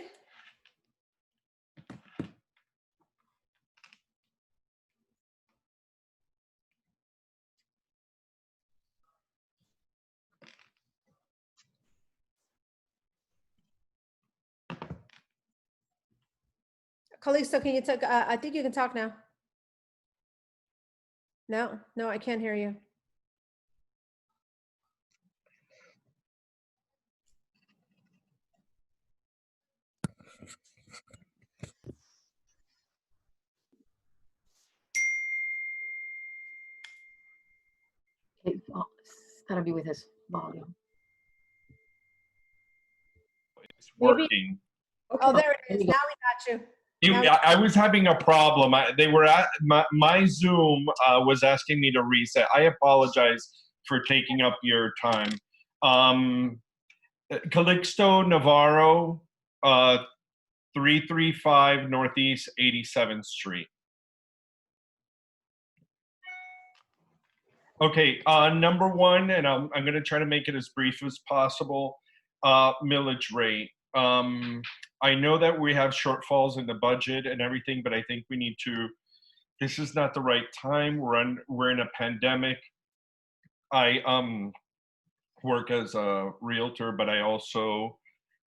Calixto, can you talk? I think you can talk now. No, I can't hear you.
It's gotta be with his volume.
It's working.
Oh, there it is. Now we got you.
I was having a problem. They were at my Zoom was asking me to reset. I apologize for taking up your time. Calixto Navarro, 335 Northeast 87th Street. Okay, number one, and I'm going to try to make it as brief as possible. Millage rate. I know that we have shortfalls in the budget and everything, but I think we need to. This is not the right time. We're in a pandemic. I work as a realtor, but I also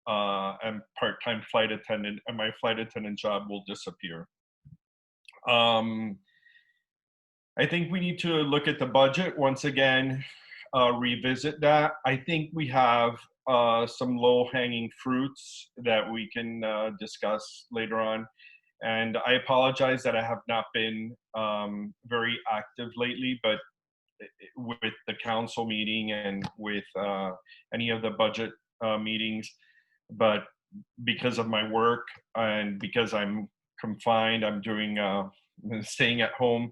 am part-time flight attendant, and my flight attendant job will disappear. I think we need to look at the budget once again, revisit that. I think we have some low-hanging fruits that we can discuss later on. And I apologize that I have not been very active lately, but with the council meeting and with any of the budget meetings, but because of my work and because I'm confined, I'm doing staying at home.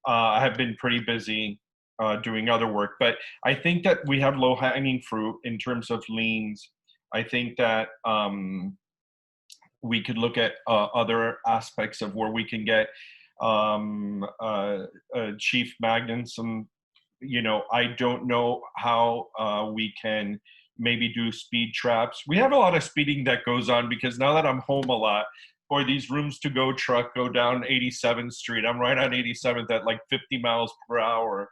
I have been pretty busy doing other work, but I think that we have low-hanging fruit in terms of liens. I think that we could look at other aspects of where we can get Chief Magnin some, you know, I don't know how we can maybe do speed traps. We have a lot of speeding that goes on because now that I'm home a lot, or these rooms to go truck go down 87th Street. I'm right on 87th at like 50 miles per hour.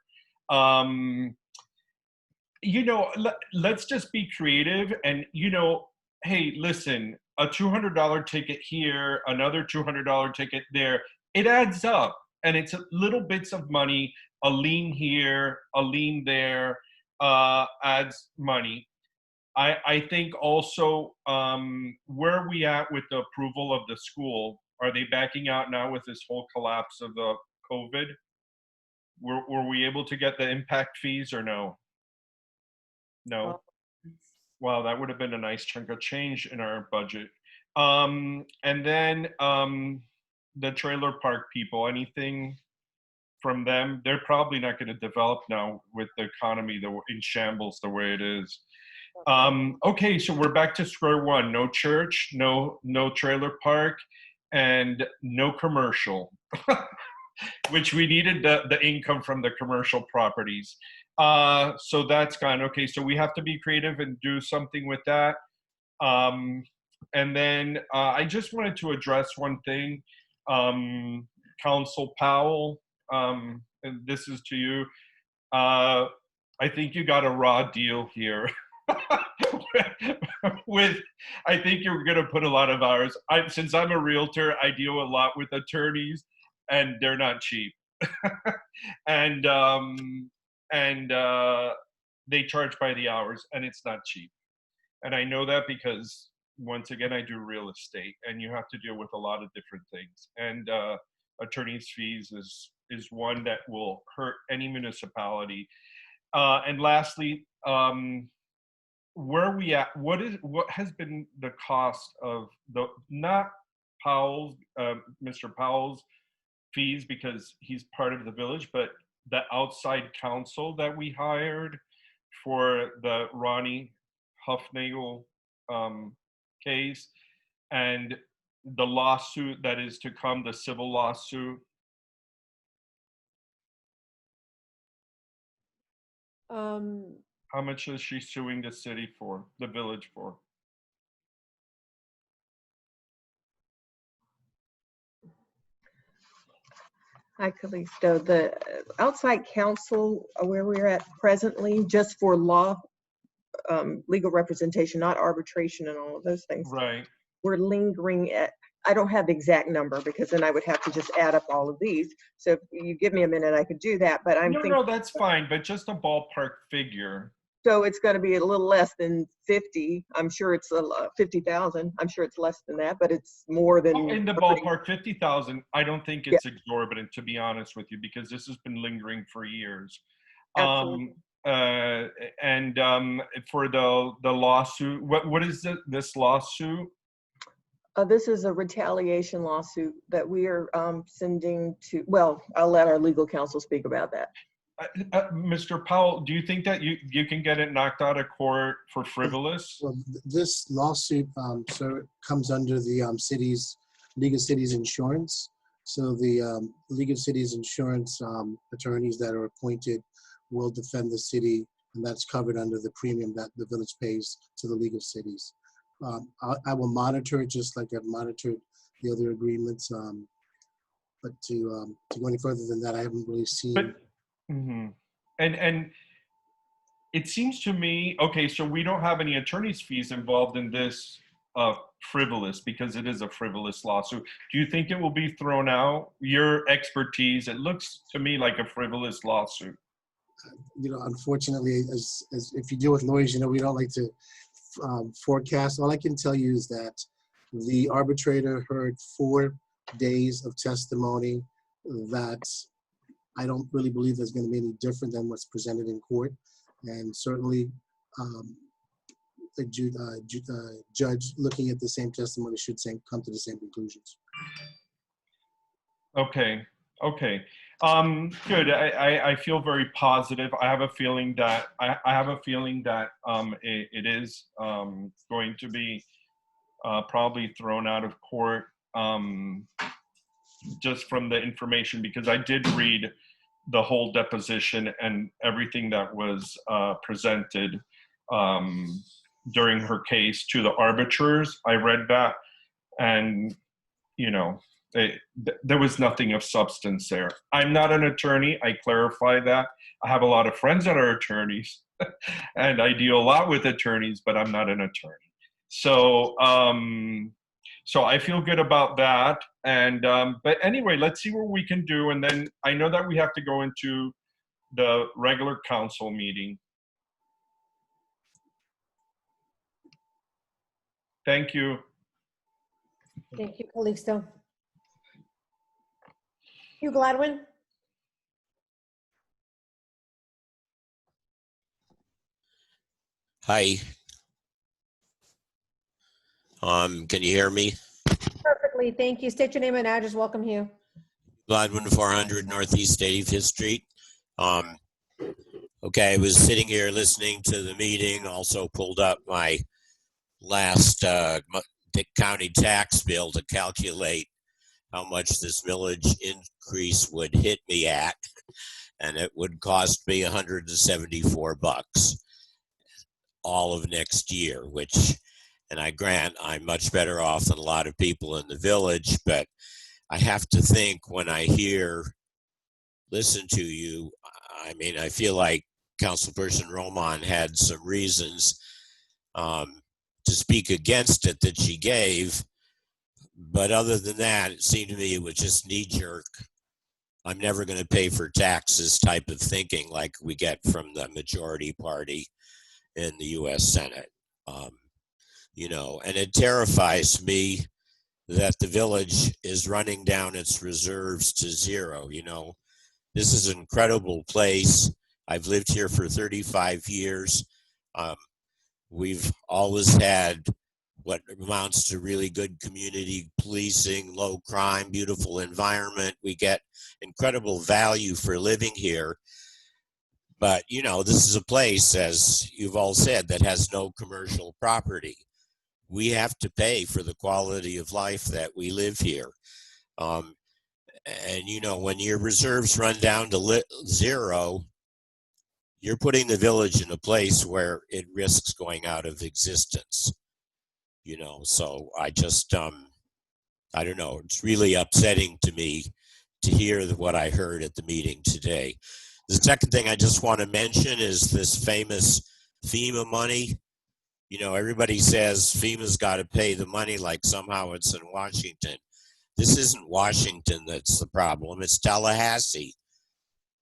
You know, let's just be creative and, you know, hey, listen, a $200 ticket here, another $200 ticket there, it adds up. And it's little bits of money, a lien here, a lien there, adds money. I think also, where are we at with the approval of the school? Are they backing out now with this whole collapse of the COVID? Were we able to get the impact fees or no? No. Wow, that would have been a nice chunk of change in our budget. And then the trailer park people, anything from them? They're probably not going to develop now with the economy in shambles the way it is. Okay, so we're back to square one. No church, no trailer park, and no commercial, which we needed the income from the commercial properties. So that's gone. Okay, so we have to be creative and do something with that. And then I just wanted to address one thing. Council Powell, and this is to you. I think you got a raw deal here. I think you're going to put a lot of hours. Since I'm a realtor, I deal a lot with attorneys, and they're not cheap. and they charge by the hours, and it's not cheap. And I know that because, once again, I do real estate, and you have to deal with a lot of different things. And attorney's fees is one that will hurt any municipality. And lastly, where are we at? What has been the cost of not Powell's, Mr. Powell's fees, because he's part of the village, but the outside counsel that we hired for the Ronnie Huffnagel case, and the lawsuit that is to come, the civil lawsuit? How much is she suing the city for, the village for?
Hi, Callisto. The outside counsel, where we're at presently, just for legal representation, not arbitration and all of those things.
Right.
We're lingering at, I don't have the exact number because then I would have to just add up all of these. So if you give me a minute, I could do that, but I'm thinking.
No, that's fine, but just a ballpark figure.
So it's going to be a little less than 50. I'm sure it's 50,000. I'm sure it's less than that, but it's more than.
In the ballpark, 50,000. I don't think it's exorbitant, to be honest with you, because this has been lingering for years.
Absolutely.
And for the lawsuit, what is this lawsuit?
This is a retaliation lawsuit that we are sending to. Well, I'll let our legal counsel speak about that.
Mr. Powell, do you think that you can get it knocked out of court for frivolous?
Well, this lawsuit, sir, comes under the League of Cities Insurance. So the League of Cities Insurance attorneys that are appointed will defend the city, and that's covered under the premium that the village pays to the League of Cities. I will monitor it just like I've monitored the other agreements. But to go any further than that, I haven't really seen.
And it seems to me, okay, so we don't have any attorney's fees involved in this frivolous, because it is a frivolous lawsuit. Do you think it will be thrown out? Your expertise, it looks to me like a frivolous lawsuit.
You know, unfortunately, as if you deal with lawyers, you know, we don't like to forecast. All I can tell you is that the arbitrator heard 4 days of testimony that I don't really believe there's going to be any different than what's presented in court. And certainly the judge looking at the same testimony should come to the same conclusions.
Okay. Good. I feel very positive. I have a feeling that it is going to be probably thrown out of court, just from the information, because I did read the whole deposition and everything that was presented during her case to the arbiters. I read that, and there was nothing of substance there. I'm not an attorney. I clarify that. I have a lot of friends that are attorneys, and I deal a lot with attorneys, but I'm not an attorney. So, so I feel good about that. And but anyway, let's see what we can do. And then I know that we have to go into the regular council meeting. Thank you.
Thank you, Calixto. Hugh Gladwin?
Hi. Can you hear me?
Perfectly, thank you. State your name and address. Welcome, Hugh.
Gladwin, 400 Northeast 85th Street. Okay, I was sitting here listening to the meeting, also pulled up my last county tax bill to calculate how much this millage increase would hit me at, and it would cost me $174 all of next year, which, and I grant I'm much better off than a lot of people in the village, but I have to think when I listen to you, I mean, I feel like Councilperson Roman had some reasons to speak against it that she gave, but other than that, it seemed to me it was just knee-jerk. I'm never going to pay for taxes type of thinking like we get from the majority party in the U.S. Senate. And it terrifies me that the village is running down its reserves to zero. This is an incredible place. I've lived here for 35 years. We've always had what amounts to really good community policing, low crime, beautiful environment. We get incredible value for living here. But, this is a place, as you've all said, that has no commercial property. We have to pay for the quality of life that we live here. And, when your reserves run down to zero, you're putting the village in a place where it risks going out of existence. So I just, I don't know, it's really upsetting to me to hear what I heard at the meeting today. The second thing I just want to mention is this famous FEMA money. Everybody says FEMA's got to pay the money like somehow it's in Washington. This isn't Washington that's the problem. It's Tallahassee.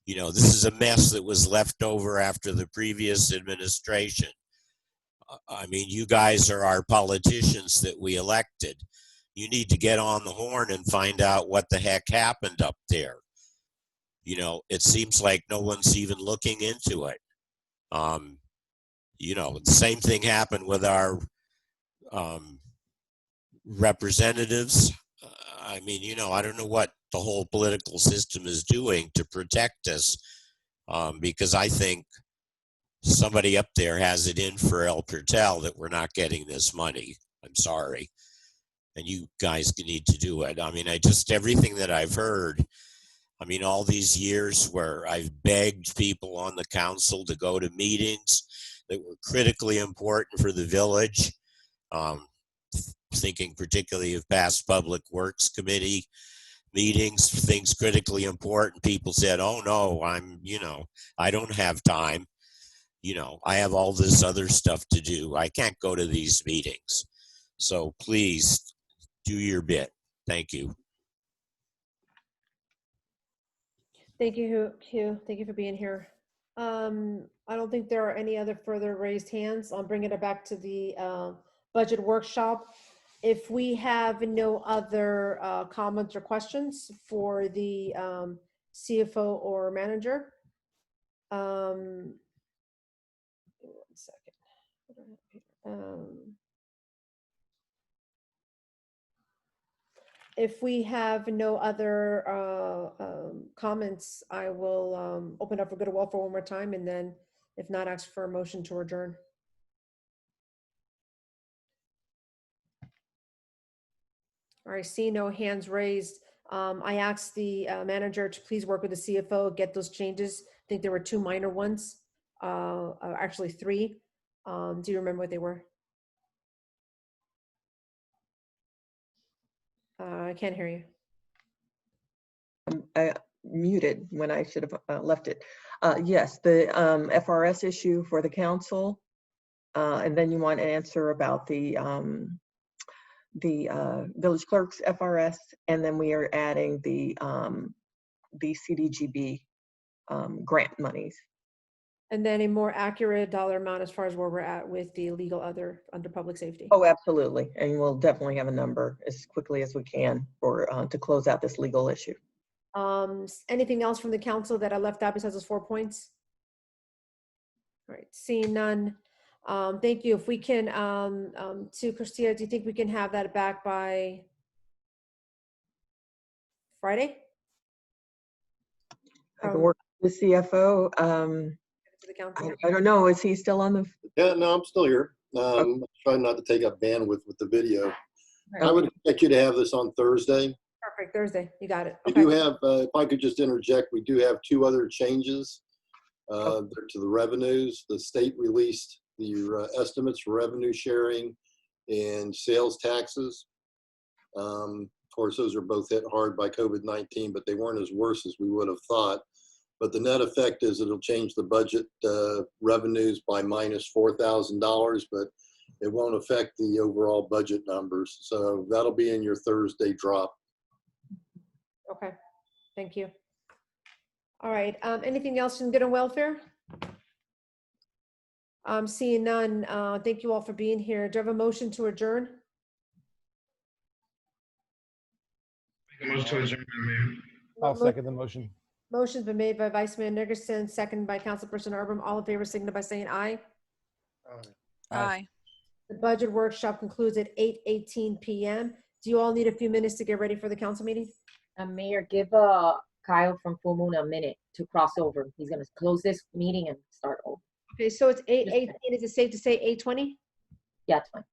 This is a mess that was left over after the previous administration. I mean, you guys are our politicians that we elected. You need to get on the horn and find out what the heck happened up there. It seems like no one's even looking into it. The same thing happened with our representatives. I mean, I don't know what the whole political system is doing to protect us, because I think somebody up there has it in for El Pertel that we're not getting this money. I'm sorry. And you guys need to do it. I mean, everything that I've heard, I mean, all these years where I've begged people on the council to go to meetings that were critically important for the village, thinking particularly of past Public Works Committee meetings, things critically important. People said, oh no, I don't have time. I have all this other stuff to do. I can't go to these meetings. So please do your bit. Thank you.
Thank you, Hugh. Thank you for being here. I don't think there are any other further raised hands. I'll bring it back to the budget workshop. If we have no other comments or questions for the CFO or manager, one second. If we have no other comments, I will open up for good and welfare one more time, and then if not, ask for a motion to adjourn. All right, see no hands raised. I asked the manager to please work with the CFO, get those changes. I think there were 2 minor ones, actually 3. Do you remember what they were? I can't hear you.
I muted when I should have left it. Yes, the FRS issue for the council. And then you want an answer about the village clerk's FRS, and then we are adding the CDGB grant monies.
And then a more accurate dollar amount as far as where we're at with the legal other under public safety.
Oh, absolutely. And we'll definitely have a number as quickly as we can for to close out this legal issue.
Anything else from the council that I left out besides those 4 points? All right, seeing none. Thank you. If we can, to Christina, do you think we can have that back by Friday?
I can work with the CFO.
To the council?
I don't know. Is he still on the?
Yeah, no, I'm still here. I'm trying not to take up bandwidth with the video. I would expect you to have this on Thursday.
Perfect, Thursday. You got it.
We
Okay.
do have, if I could just interject, we do have 2 other changes to the revenues. The state released the estimates for revenue sharing and sales taxes. Of course, those are both hit hard by COVID-19, but they weren't as worse as we would have thought. But the net effect is it'll change the budget revenues by minus $4,000, but it won't affect the overall budget numbers. So that'll be in your Thursday drop.
Okay, thank you. All right, anything else in good and welfare? Seeing none, thank you all for being here. Do I have a motion to adjourn?
Make a motion to adjourn, Madam Mayor.
I'll second the motion.
Motion's been made by Vice Mayor Nickerson, seconded by Councilperson Erben. All in favor, signify by saying aye.
Aye.
The budget workshop concludes at 8:18 p.m. Do you all need a few minutes to get ready for the council meeting?
Mayor, give Kyle from Full Moon a minute to cross over. He's gonna close this meeting and start over.
Okay, so it's 8:18. Is it safe to say 8:20?
Yeah, it's fine.